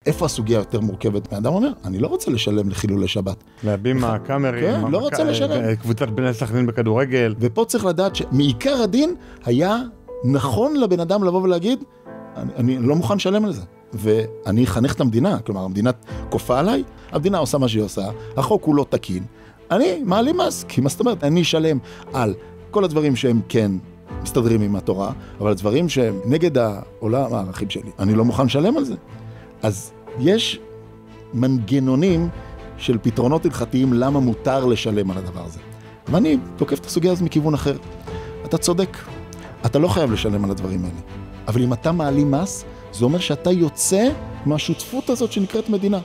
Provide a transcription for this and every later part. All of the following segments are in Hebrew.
איפה הסוגיה יותר מורכבת? האדם אומר, אני לא רוצה לשלם לחילולי שבת. להביאים הקאמרים, כן, לא רוצה לשלם. קבוצת בני סכנין בכדורגל. ופה צריך לדעת שמעיקר הדין היה נכון לבן אדם לבוא ולהגיד, אני לא מוכן לשלם על זה. ואני אחנך את המדינה, כלומר, המדינה כופה עליי, המדינה עושה מה שהיא עושה, החוק הוא לא תקין, אני מעלים מס, כי מה זאת אומרת, אני אשלם על כל הדברים שהם כן מסתדרים עם התורה, אבל הדברים שהם נגד העולם הערכים שלי, אני לא מוכן לשלם על זה. אז יש מנגנונים של פתרונות הלכתיים למה מותר לשלם על הדבר הזה. ואני תוקף את הסוגיה הזו מכיוון אחר. אתה צודק, אתה לא חייב לשלם על הדברים האלה. אבל אם אתה מעלים מס, זה אומר שאתה יוצא מהשותפות הזאת שנקראת מדינה.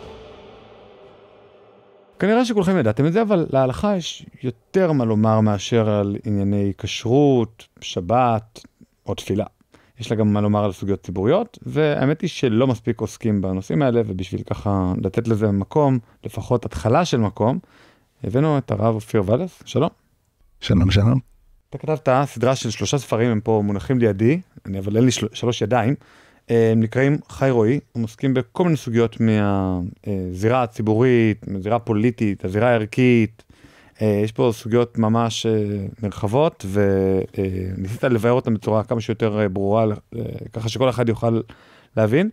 כנראה שכולכם ידעתם את זה, אבל להלכה יש יותר מה לומר מאשר על ענייני כשרות, שבת או תפילה. יש לה גם מה לומר על סוגיות ציבוריות, והאמת היא שלא מספיק עוסקים בנושאים האלה, ובשביל ככה לתת לזה מקום, לפחות התחלה של מקום, הבאנו את הרב אופיר ולס. שלום. שלום, שלום. אתה כתבת סדרה של 3 ספרים, הם פה מונחים לידי, אבל אין לי 3 ידיים, הם נקראים חי רועי, הם עוסקים בכל מיני סוגיות מהזירה הציבורית, מהזירה הפוליטית, הזירה הערכית, יש פה סוגיות ממש נרחבות, וניסית לבאר אותן בצורה כמה שיותר ברורה, ככה שכל אחד יוכל להבין.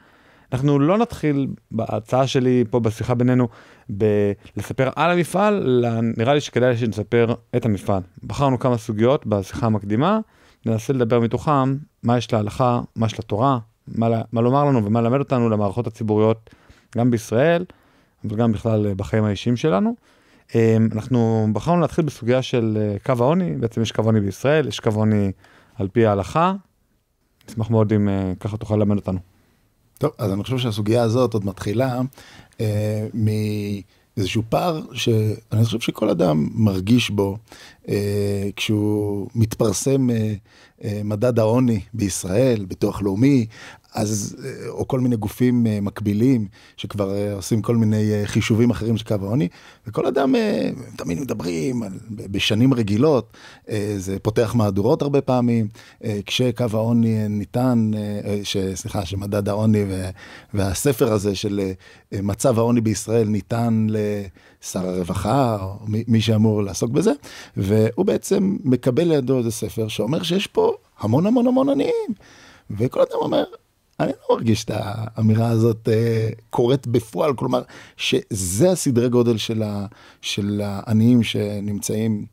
אנחנו לא נתחיל בהצעה שלי פה בשיחה בינינו, לספר על המפעל, נראה לי שכדאי שנספר את המפעל. בחרנו כמה סוגיות בשיחה המקדימה, ננסה לדבר מתוכם, מה יש להלכה, מה יש לתורה, מה לומר לנו ומה למד אותנו למערכות הציבוריות, גם בישראל, אבל גם בכלל בחיים האישיים שלנו. אנחנו בחרנו להתחיל בסוגיה של קו העוני, בעצם יש קו עוני בישראל, יש קו עוני על פי ההלכה, נשמח מאוד אם ככה תוכל למד אותנו. טוב, אז אני חושב שהסוגיה הזאת עוד מתחילה מאיזשהו פער שאני חושב שכל אדם מרגיש בו כשהוא מתפרסם מדד העוני בישראל, ביטוח לאומי, אז, או כל מיני גופים מקבילים שכבר עושים כל מיני חישובים אחרים של קו העוני, וכל אדם תמיד מדברים בשנים רגילות, זה פותח מהדורות הרבה פעמים, כשקו העוני ניתן, שמדד העוני והספר הזה של מצב העוני בישראל ניתן לשר הרווחה, או מי שאמור לעסוק בזה, והוא בעצם מקבל לידו איזה ספר שאומר שיש פה המון המון המון עניים, וכל אדם אומר, אני לא מרגיש את האמירה הזאת קורית בפועל, כלומר שזה הסדרי גודל של העניים שנמצאים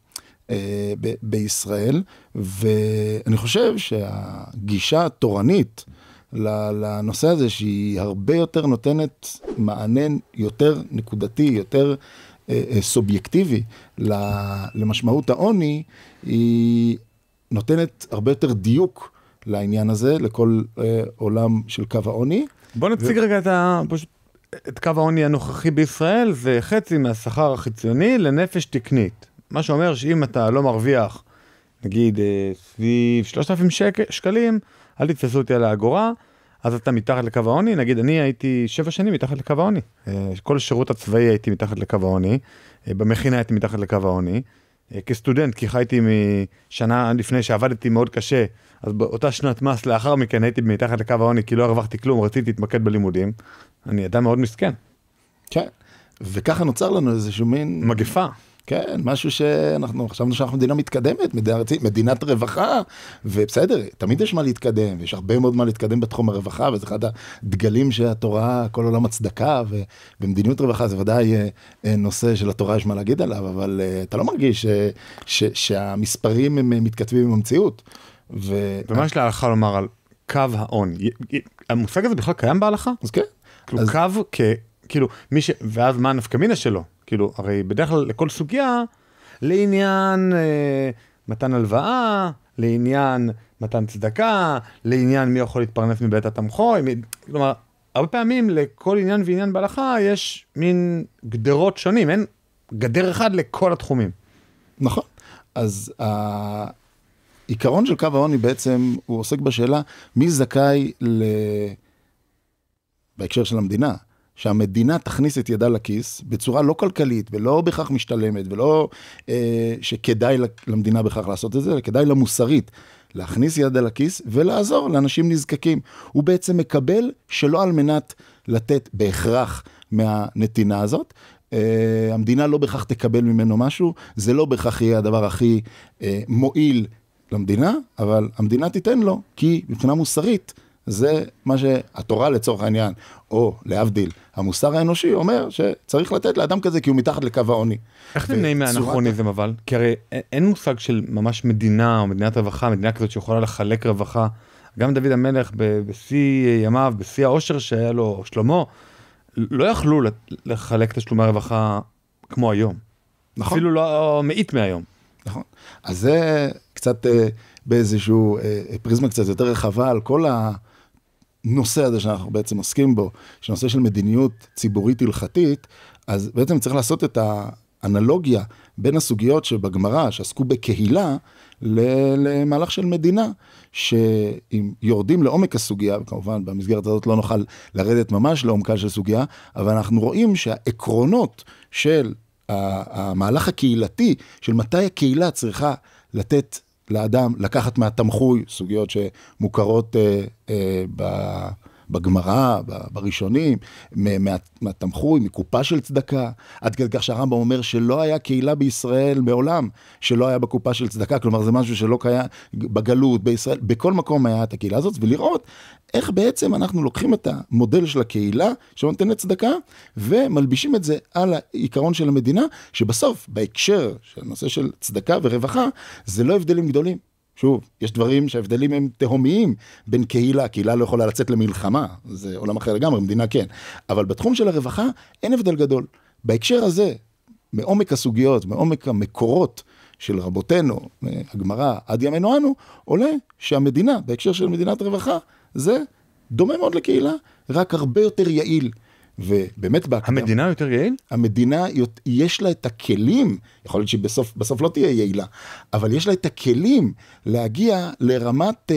בישראל, ואני חושב שהגישה התורנית לנושא הזה, שהיא הרבה יותר נותנת מענה יותר נקודתי, יותר סובייקטיבי למשמעות העוני, היא נותנת הרבה יותר דיוק לעניין הזה, לכל עולם של קו העוני. בוא נציג רגע את קו העוני הנוכחי בישראל, זה חצי מהשכר החציוני לנפש תקנית. מה שאומר שאם אתה לא מרוויח, נגיד סביב 3,000 שקלים, אל תתפסו אותי על האגורה, אז אתה מתחת לקו העוני. נגיד אני הייתי 7 שנים מתחת לקו העוני. כל השירות הצבאי הייתי מתחת לקו העוני, במכינה הייתי מתחת לקו העוני. כסטודנט, כי חייתי משנה לפני שעבדתי מאוד קשה, אז באותה שנת מס לאחר מכן הייתי מתחת לקו העוני, כי לא הרווחתי כלום, רציתי להתמקד בלימודים. אני אדם מאוד מסכן. כן, וככה נוצר לנו איזשהו מין מגפה. כן, משהו שאנחנו חשבנו שאנחנו מדינה מתקדמת, מדינת רווחה, ובסדר, תמיד יש מה להתקדם, ויש הרבה מאוד מה להתקדם בתחום הרווחה, וזה אחד הדגלים שהתורה, כל עולם הצדקה, ובמדיניות רווחה זה ודאי נושא של התורה יש מה להגיד עליו, אבל אתה לא מרגיש שהמספרים הם מתכתבים עם המציאות. ומה יש להלכה לומר על קו העוני? המושג הזה בכלל קיים בהלכה? אז כן. כאילו קו כאילו, ואז מה הנפקמינה שלו? כאילו, הרי בדרך כלל לכל סוגיה, לעניין מתן הלוואה, לעניין מתן צדקה, לעניין מי יכול להתפרנס מבית התמחו, כלומר, הרבה פעמים לכל עניין ועניין בהלכה יש מין גדרות שונים, אין גדר אחד לכל התחומים. נכון, אז העיקרון של קו העוני בעצם הוא עוסק בשאלה מי זכאי בהקשר של המדינה, שהמדינה תכניס את ידה לכיס בצורה לא כלכלית ולא בכך משתלמת ולא שכדאי למדינה בכך לעשות את זה, אלא כדאי למוסרית להכניס ידה לכיס ולעזור לאנשים נזקקים. הוא בעצם מקבל שלא על מנת לתת בהכרח מהנתינה הזאת, המדינה לא בהכרח תקבל ממנו משהו, זה לא בהכרח יהיה הדבר הכי מועיל למדינה, אבל המדינה תיתן לו, כי מבחינה מוסרית, זה מה שהתורה לצורך העניין, או להבדיל, המוסר האנושי אומר שצריך לתת לאדם כזה כי הוא מתחת לקו העוני. איך נמנעים מהאנכרוניזם אבל? כי הרי אין מושג של ממש מדינה או מדינת רווחה, מדינה כזאת שיכולה לחלק רווחה. גם דוד המלך בשיא ימיו, בשיא העושר שהיה לו שלמה, לא יכלו לחלק תשלומי הרווחה כמו היום. נכון. אפילו לא מאית מהיום. נכון. אז זה קצת באיזשהו פריזמה קצת יותר רחבה על כל הנושא הזה שאנחנו בעצם עוסקים בו, שנושא של מדיניות ציבורית הלכתית, אז בעצם צריך לעשות את האנלוגיה בין הסוגיות שבגמרא, שעסקו בקהילה, למהלך של מדינה, שאם יורדים לעומק הסוגיה, וכמובן במסגרת הזאת לא נוכל לרדת ממש לעומקה של סוגיה, אבל אנחנו רואים שהעקרונות של המהלך הקהילתי, של מתי הקהילה צריכה לתת לאדם, לקחת מהתמחוי, סוגיות שמוכרות בגמרא, בראשונים, מהתמחוי, מקופה של צדקה, עד כדי כך שהרמב"ם אומר שלא היה קהילה בישראל מעולם, שלא היה בקופה של צדקה, כלומר זה משהו שלא קיים בגלות, בישראל, בכל מקום היה את הקהילה הזאת, ולראות איך בעצם אנחנו לוקחים את המודל של הקהילה, שנותנת צדקה, ומלבישים את זה על העיקרון של המדינה, שבסוף, בהקשר של נושא של צדקה ורווחה, זה לא הבדלים גדולים. שוב, יש דברים שההבדלים הם תהומיים בין קהילה, קהילה לא יכולה לצאת למלחמה, זה עולם אחר לגמרי, מדינה כן, אבל בתחום של הרווחה אין הבדל גדול. בהקשר הזה, מעומק הסוגיות, מעומק המקורות של רבותינו, הגמרא עד ימינו אנו, עולה שהמדינה, בהקשר של מדינת רווחה, זה דומה מאוד לקהילה, רק הרבה יותר יעיל. ובאמת המדינה יותר יעיל? המדינה יש לה את הכלים, יכול להיות שבסוף לא תהיה יעילה, אבל יש לה את הכלים להגיע לרמת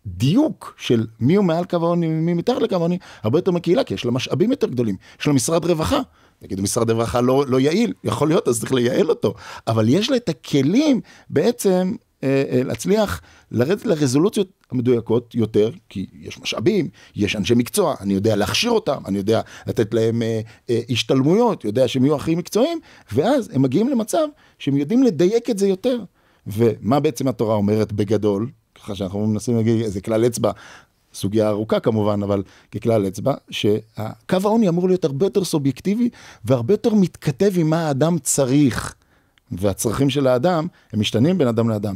דיוק של מי הוא מעל קו העוני ומי מתחת לקו העוני, הרבה יותר מקהילה, כי יש לה משאבים יותר גדולים, יש לה משרד רווחה, נגיד משרד רווחה לא יעיל, יכול להיות, אז צריך לייעל אותו, אבל יש לה את הכלים בעצם להצליח לרדת לרזולוציות המדויקות יותר, כי יש משאבים, יש אנשי מקצוע, אני יודע להכשיר אותם, אני יודע לתת להם השתלמויות, יודע שהם יהיו הכי מקצועיים, ואז הם מגיעים למצב שהם יודעים לדייק את זה יותר. ומה בעצם התורה אומרת בגדול, ככה שאנחנו מנסים להגיד איזה כלל אצבע, סוגיה ארוכה כמובן, אבל ככלל אצבע, שהקו העוני אמור להיות הרבה יותר סובייקטיבי, והרבה יותר מתכתב עם מה האדם צריך. והצרכים של האדם, הם משתנים בין אדם לאדם.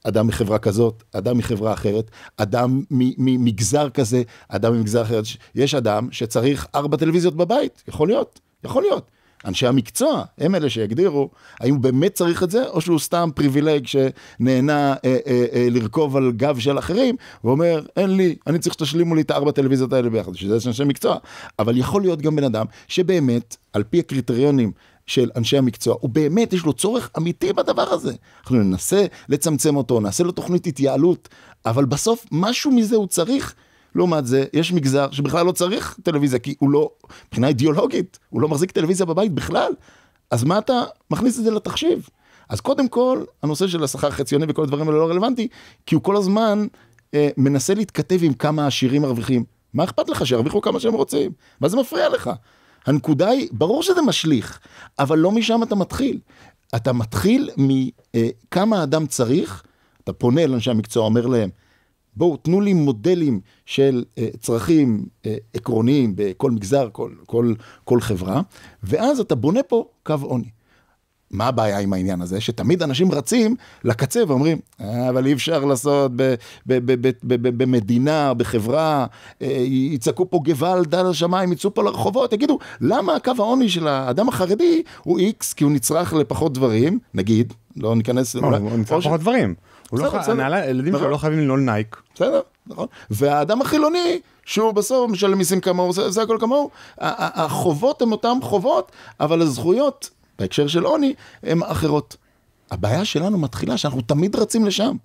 אדם מחברה כזאת, אדם מחברה אחרת, אדם ממגזר כזה, אדם ממגזר אחרת. יש אדם שצריך 4 טלוויזיות בבית, יכול להיות. אנשי המקצוע, הם אלה שיגדירו, האם הוא באמת צריך את זה, או שהוא סתם פריבילג שנהנה לרכוב על גב של אחרים, ואומר, אין לי, אני צריך שתשלימו לי את 4 טלוויזיות האלה ביחד, שזה אנשי מקצוע. אבל יכול להיות גם בן אדם שבאמת, על פי הקריטריונים של אנשי המקצוע, הוא באמת יש לו צורך אמיתי בדבר הזה. אנחנו ננסה לצמצם אותו, נעשה לו תוכנית התייעלות, אבל בסוף משהו מזה הוא צריך. לעומת זה, יש מגזר שבכלל לא צריך טלוויזיה, כי הוא לא, מבחינה אידיאולוגית, הוא לא מחזיק טלוויזיה בבית בכלל. אז מה אתה מכניס את זה לתחשיב? אז קודם כל, הנושא של השכר חציוני וכל הדברים האלה לא רלוונטי, כי הוא כל הזמן מנסה להתכתב עם כמה עשירים מרוויחים. מה אכפת לך שירוויחו כמה שהם רוצים? מה זה מפריע לך? הנקודה היא, ברור שזה משליך, אבל לא משם אתה מתחיל. אתה מתחיל מכמה האדם צריך, אתה פונה לאנשי המקצוע, אומר להם, בואו, תנו לי מודלים של צרכים עקרוניים בכל מגזר, כל חברה, ואז אתה בונה פה קו עוני. מה הבעיה עם העניין הזה? שתמיד אנשים רצים לקצה ואומרים, אבל אי אפשר לעשות במדינה, בחברה, יצעקו פה גוואלד על השמיים, יצאו פה לרחובות, תגידו, למה הקו העוני של האדם החרדי הוא X, כי הוא נצרך לפחות דברים, נגיד, לא ניכנס... הוא נצרך לפחות דברים. הילדים שלו לא חייבים לנעול נייק. בסדר, נכון. והאדם החילוני, שהוא בסוף משלם מיסים כמוהו, זה הכל כמוהו, החובות הן אותן חובות, אבל הזכויות, בהקשר של עוני, הן אחרות. הבעיה שלנו מתחילה שאנחנו תמיד רצים לשם.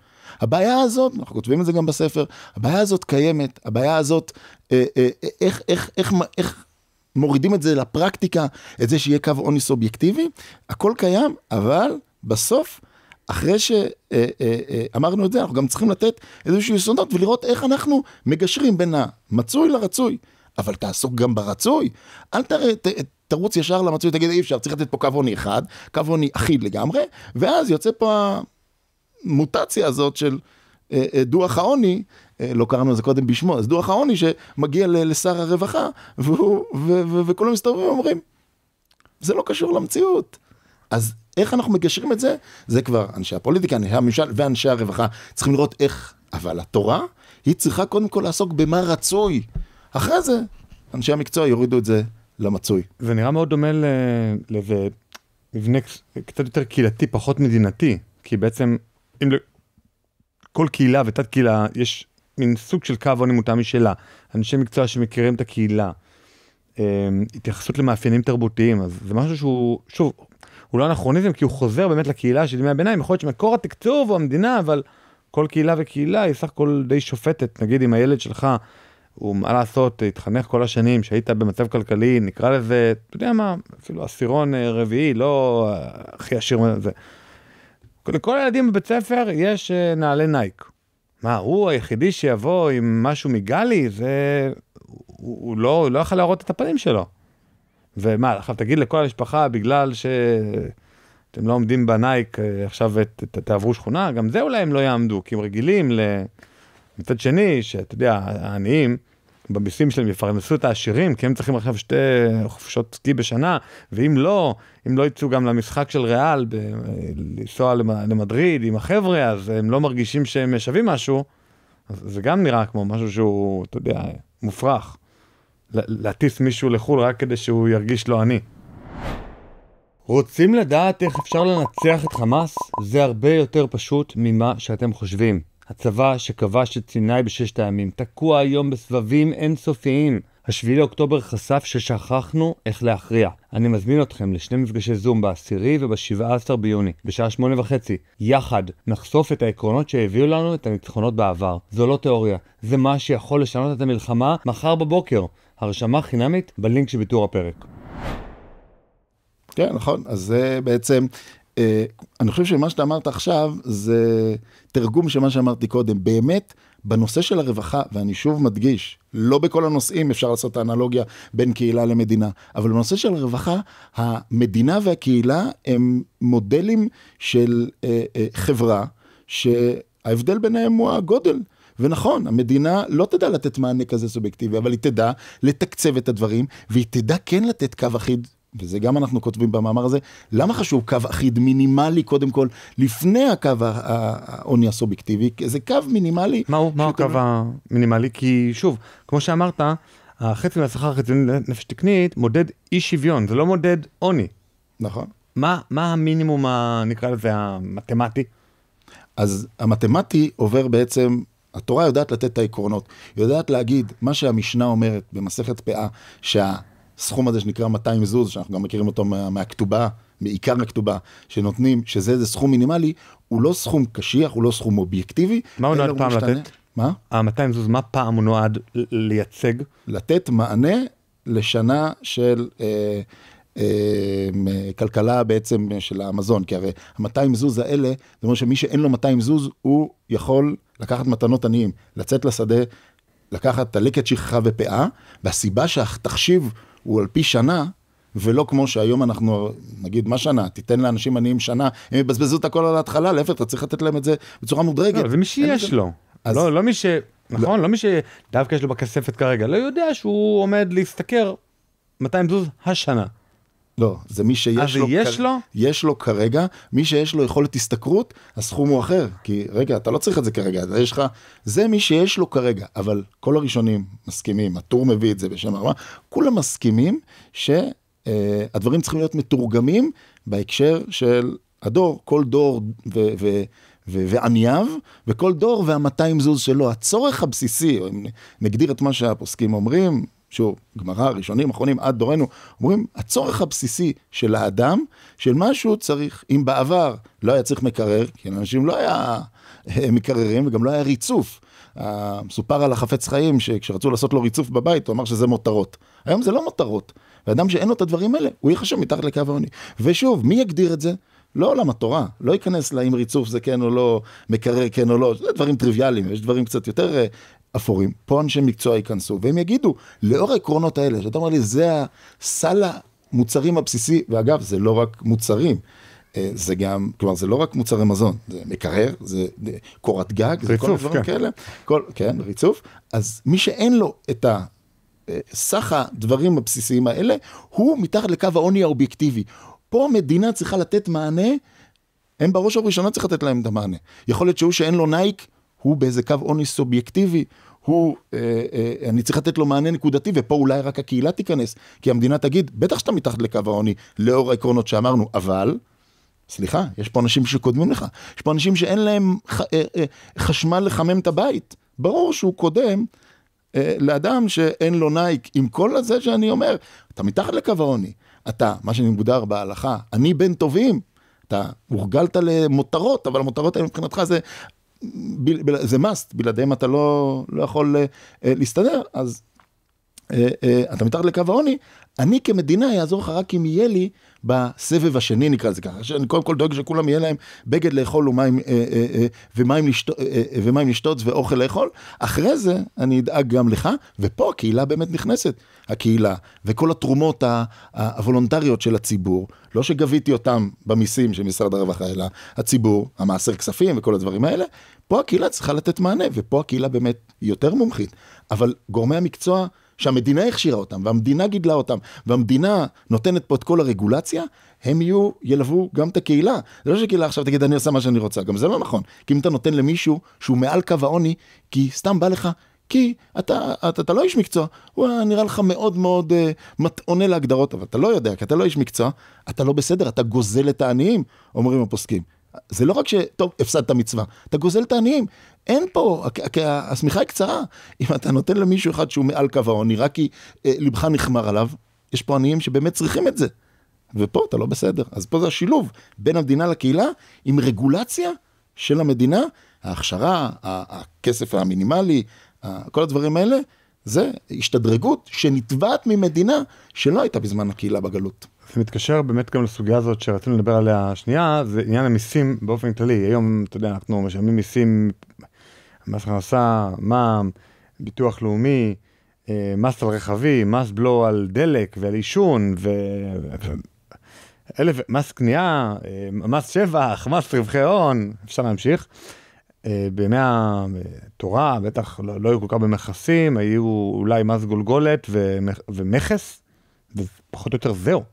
הבעיה הזאת, אנחנו כותבים את זה גם בספר, הבעיה הזאת קיימת, הבעיה הזאת, איך מורידים את זה לפרקטיקה, את זה שיהיה קו עוני סובייקטיבי, הכל קיים, אבל בסוף, אחרי שאמרנו את זה, אנחנו גם צריכים לתת איזושהי יסודות, ולראות איך אנחנו מגשרים בין המצוי לרצוי. אבל תעסוק גם ברצוי. אל תרוץ ישר למצוי, תגיד, אי אפשר, צריך לתת פה קו עוני אחד, קו עוני אחיד לגמרי, ואז יוצא פה המוטציה הזאת של דוח העוני, לא קראנו לזה קודם בשמו, אז דוח העוני שמגיע לשר הרווחה, וכולם מסתובבים ואומרים, זה לא קשור למציאות. אז איך אנחנו מגשרים את זה? זה כבר אנשי הפוליטיקה, אנשי הממשל ואנשי הרווחה צריכים לראות איך, אבל התורה היא צריכה קודם כל לעסוק במה רצוי. אחרי זה, אנשי המקצוע יורידו את זה למצוי. זה נראה מאוד דומה לאיזה מבנה קצת יותר קהילתי, פחות מדינתי, כי בעצם אם כל קהילה ותת קהילה יש מין סוג של קו עוני מותאם משלה, אנשי מקצוע שמכירים את הקהילה, התייחסות למאפיינים תרבותיים, אז זה משהו שהוא, שוב, הוא לא אנכרוניזם, כי הוא חוזר באמת לקהילה של ימי הביניים, יכול להיות שמקור התקצוב הוא המדינה, אבל כל קהילה וקהילה היא סך הכל די שופטת, נגיד אם הילד שלך, הוא מה לעשות, התחנך כל השנים, שהיית במצב כלכלי, נקרא לזה, אתה יודע מה, אפילו עשירון רביעי, לא הכי עשיר מזה. לכל הילדים בבית ספר יש נעלי נייק. מה, הוא היחידי שיבוא עם משהו מגלי, הוא לא יכול להראות את הפנים שלו. ומה, עכשיו תגיד לכל המשפחה, בגלל שאתם לא עומדים בנייק, עכשיו תעברו שכונה, גם זה אולי הם לא יעמדו, כי הם רגילים מצד שני, שאתה יודע, העניים, במיסים שלהם יפרנסו את העשירים, כי הם צריכים עכשיו 2 חופשות סקי בשנה, ואם לא יצאו גם למשחק של ריאל, לנסוע למדריד עם החבר'ה, אז הם לא מרגישים שהם שווים משהו, אז זה גם נראה כמו משהו שהוא, אתה יודע, מופרך. להטיס מישהו לחול רק כדי שהוא ירגיש לו עני. רוצים לדעת איך אפשר לנצח את חמאס? זה הרבה יותר פשוט ממה שאתם חושבים. הצבא שכבש את סיני ב6 הימים תקוע היום בסבבים אינסופיים. השביעי לאוקטובר חשף ששכחנו איך להכריע. אני מזמין אתכם ל2 מפגשי זום ב10 וב17 ביוני, בשעה 8:30. יחד נחשוף את העקרונות שהביאו לנו את הניצחונות בעבר. זו לא תיאוריה, זה מה שיכול לשנות את המלחמה מחר בבוקר. הרשמה חינמית בלינק שבתיאור הפרק. כן, נכון. אז זה בעצם, אני חושב שמה שאתה אמרת עכשיו, זה תרגום של מה שאמרתי קודם. באמת, בנושא של הרווחה, ואני שוב מדגיש, לא בכל הנושאים אפשר לעשות את האנלוגיה בין קהילה למדינה, אבל בנושא של הרווחה, המדינה והקהילה הם מודלים של חברה, שההבדל ביניהם הוא הגודל. ונכון, המדינה לא תדע לתת מענה כזה סובייקטיבי, אבל היא תדע לתקצב את הדברים, והיא תדע כן לתת קו אחיד, וזה גם אנחנו כותבים במאמר הזה, למה חשוב קו אחיד מינימלי קודם כל, לפני הקו העוני הסובייקטיבי, זה קו מינימלי. מהו הקו המינימלי? כי שוב, כמו שאמרת, החצי מהשכר החציוני נפש תקנית מודד אי שוויון, זה לא מודד עוני. נכון. מה המינימום, נקרא לזה, המתמטי? אז המתמטי עובר בעצם, התורה יודעת לתת את העקרונות, יודעת להגיד מה שהמשנה אומרת במסכת פאה, שהסכום הזה שנקרא 200 זוז, שאנחנו גם מכירים אותו מהכתובה, מעיקר הכתובה, שנותנים, שזה סכום מינימלי, הוא לא סכום קשיח, הוא לא סכום אובייקטיבי. מה הוא נועד פעם לתת? מה? ה-200 זוז, מה פעם הוא נועד לייצג? לתת מענה לשנה של כלכלה בעצם של המזון, כי הרי ה-200 זוז האלה, זאת אומרת שמי שאין לו 200 זוז, הוא יכול לקחת מתנות עניים, לצאת לשדה, לקחת תלקת שכחה ופאה, והסיבה שהתחשיב הוא על פי שנה, ולא כמו שהיום אנחנו, נגיד, מה שנה? תיתן לאנשים עניים שנה, הם יבזבזו את הכל על ההתחלה, להפך, אתה צריך לתת להם את זה בצורה מודרגת. לא, זה מי שיש לו. לא מי ש... נכון? לא מי שדווקא יש לו בכספת כרגע, לא יודע שהוא עומד להסתכר 200 זוז השנה. לא, זה מי שיש לו, יש לו כרגע, מי שיש לו יכולת הסתכרות, הסכום הוא אחר, כי רגע, אתה לא צריך את זה כרגע, יש לך, זה מי שיש לו כרגע, אבל כל הראשונים מסכימים, הטור מביא את זה בשם הרמה, כולם מסכימים שהדברים צריכים להיות מתורגמים בהקשר של הדור, כל דור וענייו, וכל דור וה-200 זוז שלו, הצורך הבסיסי, נגדיר את מה שהפוסקים אומרים, שוב, גמרא, ראשונים, אחרונים, עד דורנו, אומרים, הצורך הבסיסי של האדם, של משהו צריך, אם בעבר לא היה צריך מקרר, כי אנשים לא היה מקררים, וגם לא היה ריצוף. מסופר על החפץ חיים, שכשרצו לעשות לו ריצוף בבית, הוא אמר שזה מותרות. היום זה לא מותרות. ואדם שאין לו את הדברים האלה, הוא יחשב מתחת לקו העוני. ושוב, מי יגדיר את זה? לא עולם התורה, לא ייכנס לה אם ריצוף זה כן או לא, מקרר כן או לא, זה דברים טריוויאליים, יש דברים קצת יותר אפורים, פה אנשי מקצוע ייכנסו, והם יגידו, לאור העקרונות האלה, שאתה אומר לי, זה הסל המוצרים הבסיסי, ואגב, זה לא רק מוצרים, זה גם, כלומר, זה לא רק מוצרי מזון, זה מקרר, זה קורת גג, זה כל הדברים כאלה, כן, ריצוף, אז מי שאין לו את סך הדברים הבסיסיים האלה, הוא מתחת לקו העוני האובייקטיבי. פה המדינה צריכה לתת מענה, הם בראש הראשונה צריך לתת להם את המענה. יכול להיות שהוא שאין לו נייק, הוא באיזה קו עוני סובייקטיבי, אני צריך לתת לו מענה נקודתי, ופה אולי רק הקהילה תיכנס, כי המדינה תגיד, בטח שאתה מתחת לקו העוני, לאור העקרונות שאמרנו, אבל, סליחה, יש פה אנשים שקודמים לך, יש פה אנשים שאין להם חשמל לחמם את הבית, ברור שהוא קודם, לאדם שאין לו נייק, עם כל הזה שאני אומר, אתה מתחת לקו העוני, אתה, מה שמוגדר בהלכה, אני בן טובים, אתה הורגלת למותרות, אבל המותרות האלה מבחינתך זה must, בלעדיהם אתה לא יכול להסתדר, אז אתה מתחת לקו העוני, אני כמדינה יעזור לך רק אם יהיה לי בסבב השני, נקרא לזה ככה, שאני קודם כל דואג שכולם יהיה להם בגד לאכול ומים לשתות ואוכל לאכול, אחרי זה אני אדאג גם לך, ופה הקהילה באמת נכנסת, הקהילה וכל התרומות הוולונטריות של הציבור, לא שגביתי אותם במיסים של משרד הרווחה, אלא הציבור, המעשר כספים וכל הדברים האלה, פה הקהילה צריכה לתת מענה, ופה הקהילה באמת יותר מומחית, אבל גורמי המקצוע שהמדינה הכשירה אותם, והמדינה גידלה אותם, והמדינה נותנת פה את כל הרגולציה, הם ילוו גם את הקהילה. זה לא שקהילה עכשיו תגיד, אני עושה מה שאני רוצה, גם זה לא נכון. כי אם אתה נותן למישהו שהוא מעל קו העוני, כי סתם בא לך, כי אתה לא איש מקצוע, הוא נראה לך מאוד מאוד עונה להגדרות, אבל אתה לא יודע, כי אתה לא איש מקצוע, אתה לא בסדר, אתה גוזל את העניים, אומרים הפוסקים. זה לא רק שטוב, הפסדת מצווה, אתה גוזל את העניים. אין פה, הסמיכה היא קצרה. אם אתה נותן למישהו אחד שהוא מעל קו העוני, רק כי לבך נחמר עליו, יש פה עניים שבאמת צריכים את זה. ופה אתה לא בסדר. אז פה זה השילוב בין המדינה לקהילה, עם רגולציה של המדינה, ההכשרה, הכסף המינימלי, כל הדברים האלה, זה השתדרגות שנתבעת ממדינה שלא הייתה בזמן הקהילה בגלות. זה מתקשר באמת גם לסוגיה הזאת שרצינו לדבר עליה השנייה, זה עניין המיסים באופן כללי. היום, אתה יודע, אנחנו משלמים מיסים, מס הכנסה, מע"מ, ביטוח לאומי, מס על רכבים, מס בלו על דלק ועל עישון, מס קנייה, מס שבח, מס רווחי הון, אפשר להמשיך. בימי התורה, בטח לא היו כל כך במכסים, היו אולי מס גולגולת ומכס, ופחות או יותר זהו.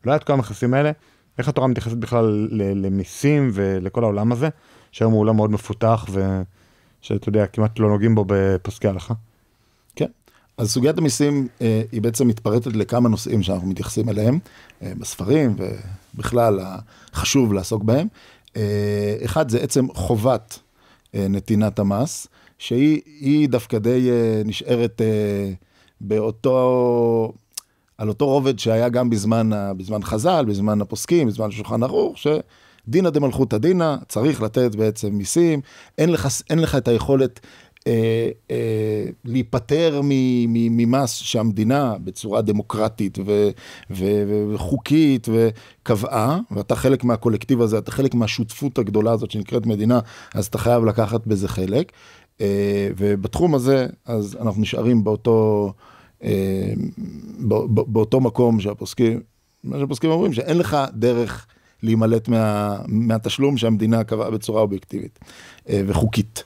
לא היה את כל המכסים האלה. איך התורה מתייחסת בכלל למיסים ולכל העולם הזה, שהיום הוא עולם מאוד מפותח, ושאתה יודע, כמעט לא נוגעים בו בפוסקי הלכה? כן. אז סוגיית המיסים היא בעצם מתפרטת לכמה נושאים שאנחנו מתייחסים אליהם, בספרים, ובכלל חשוב לעסוק בהם. אחד זה עצם חובת נתינת המס, שהיא דווקא די נשארת על אותו רובד שהיה גם בזמן חז"ל, בזמן הפוסקים, בזמן שולחן ערוך, שדינא דמלכותא דינא, צריך לתת בעצם מיסים, אין לך את היכולת להיפטר ממס שהמדינה בצורה דמוקרטית וחוקית וקבעה, ואתה חלק מהקולקטיב הזה, אתה חלק מהשותפות הגדולה הזאת שנקראת מדינה, אז אתה חייב לקחת בזה חלק, ובתחום הזה אז אנחנו נשארים באותו מקום שהפוסקים אומרים שאין לך דרך להימלט מהתשלום שהמדינה קבעה בצורה אובייקטיבית וחוקית.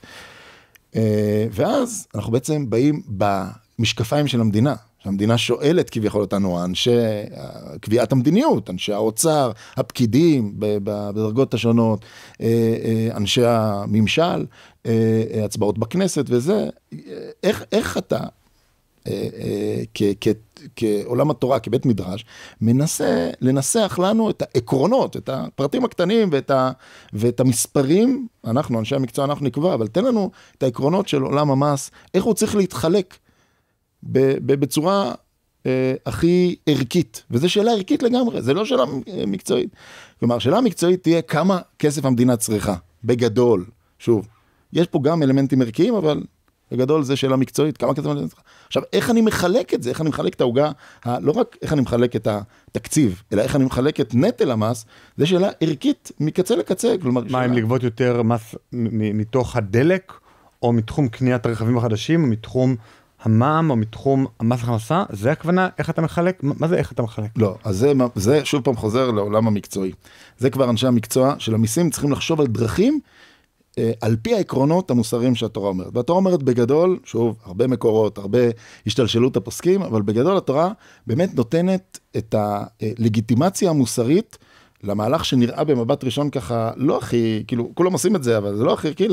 ואז אנחנו בעצם באים במשקפיים של המדינה, שהמדינה שואלת כביכול אותנו, אנשי קביעת המדיניות, אנשי האוצר, הפקידים בדרגות השונות, אנשי הממשל, הצבעות בכנסת וזה, איך אתה כעולם התורה, כבית מדרש, מנסה לנסח לנו את העקרונות, את הפרטים הקטנים ואת המספרים, אנחנו, אנשי המקצוע, אנחנו נקבע, אבל תן לנו את העקרונות של עולם המס, איך הוא צריך להתחלק בצורה הכי ערכית, וזו שאלה ערכית לגמרי, זה לא שאלה מקצועית. כלומר, שאלה מקצועית תהיה כמה כסף המדינה צריכה, בגדול, שוב, יש פה גם אלמנטים ערכיים, אבל בגדול זה שאלה מקצועית, כמה כסף המדינה צריכה. עכשיו, איך אני מחלק את זה? איך אני מחלק את ההוגה? לא רק איך אני מחלק את התקציב, אלא איך אני מחלק את נטל המס, זה שאלה ערכית מקצה לקצה. כלומר, מה, אם לגבות יותר מס מתוך הדלק, או מתחום קניית הרכבים החדשים, או מתחום המע"מ, או מתחום המס הכנסה, זה הכוונה, איך אתה מחלק? מה זה איך אתה מחלק? לא, אז זה שוב פעם חוזר לעולם המקצועי. זה כבר אנשי המקצוע של המיסים צריכים לחשוב על דרכים, על פי העקרונות המוסריים שהתורה אומרת. והתורה אומרת בגדול, שוב, הרבה מקורות, הרבה השתלשלות הפוסקים, אבל בגדול התורה באמת נותנת את הלגיטימציה המוסרית, למהלך שנראה במבט ראשון ככה, לא הכי, כאילו, כולם עושים את זה, אבל זה לא הכי ערכי,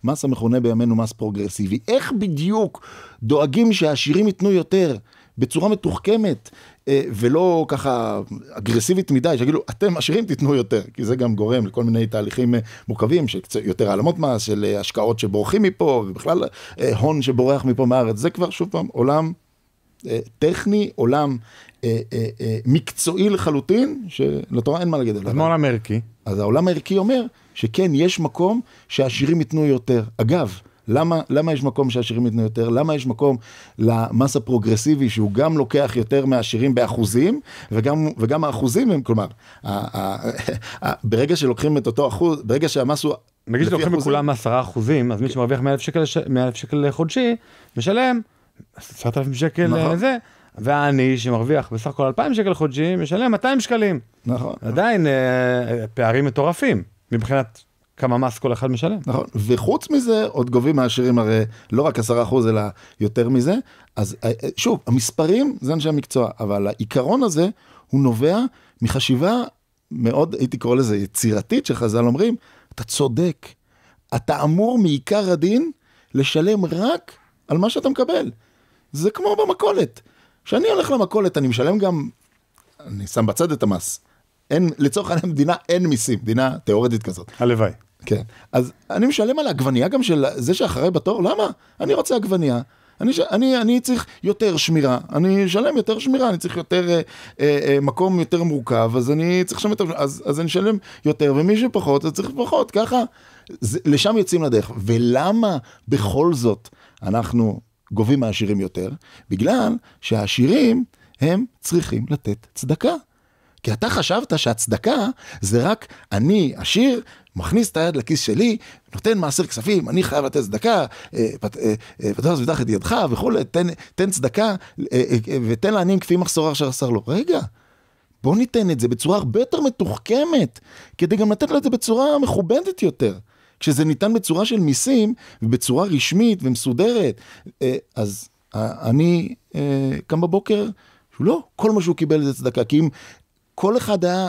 מס המכונה בימינו מס פרוגרסיבי. איך בדיוק דואגים שהעשירים ייתנו יותר, בצורה מתוחכמת, ולא ככה אגרסיבית מדי, שגידו, אתם עשירים תיתנו יותר, כי זה גם גורם לכל מיני תהליכים מורכבים, יותר העלמות מס, של השקעות שבורחים מפה, ובכלל הון שבורח מפה מארץ, זה כבר שוב פעם עולם טכני, עולם מקצועי לחלוטין, שלתורה אין מה להגיד עליו. אז מה העולם הערכי? אז העולם הערכי אומר שכן, יש מקום שהעשירים ייתנו יותר. אגב, למה יש מקום שהעשירים ייתנו יותר? למה יש מקום למס הפרוגרסיבי, שהוא גם לוקח יותר מהעשירים באחוזים, וגם האחוזים הם, כלומר, ברגע שלוקחים את אותו אחוז, ברגע שהמס הוא... ברגע שלוקחים מכולם 10%, אז מי שמרוויח 100,000 שקל חודשי, משלם 10,000 שקל זה, והעני שמרוויח בסך הכל 2,000 שקל חודשי, משלם 200 שקלים. נכון. עדיין פערים מטורפים, מבחינת כמה מס כל אחד משלם. נכון, וחוץ מזה, עוד גובים מהעשירים הרי לא רק 10%, אלא יותר מזה. אז שוב, המספרים זה אנשי המקצוע, אבל העיקרון הזה הוא נובע מחשיבה מאוד, הייתי קורא לזה יצירתית, שחז"ל אומרים, אתה צודק, אתה אמור מעיקר הדין לשלם רק על מה שאתה מקבל. זה כמו במכולת. כשאני הולך למכולת, אני משלם גם, אני שם בצד את המס. לצורך העניין מדינה אין מיסים, מדינה תיאורטית כזאת. הלוואי. כן. אז אני משלם על העגבנייה גם של זה שאחרי בתור, למה? אני רוצה עגבנייה. אני צריך יותר שמירה, אני אשלם יותר שמירה, אני צריך יותר מקום יותר מורכב, אז אני צריך שם יותר, אז אני אשלם יותר, ומי שפחות, אז צריך פחות, ככה, לשם יוצאים לדרך. ולמה בכל זאת אנחנו גובים מהעשירים יותר? בגלל שהעשירים הם צריכים לתת צדקה. כי אתה חשבת שהצדקה זה רק אני עשיר, מכניס את היד לכיס שלי, נותן מעשר כספים, אני חייב לתת צדקה, פתח ודח את ידך וכו', תן צדקה, ותן לעניים כפי מחסור אשר עשר לו. רגע, בוא ניתן את זה בצורה הרבה יותר מתוחכמת, כדי גם לתת את זה בצורה מכובדת יותר. כשזה ניתן בצורה של מיסים, ובצורה רשמית ומסודרת, אז אני קם בבוקר, לא, כל מה שהוא קיבל זה צדקה, כי אם כל אחד היה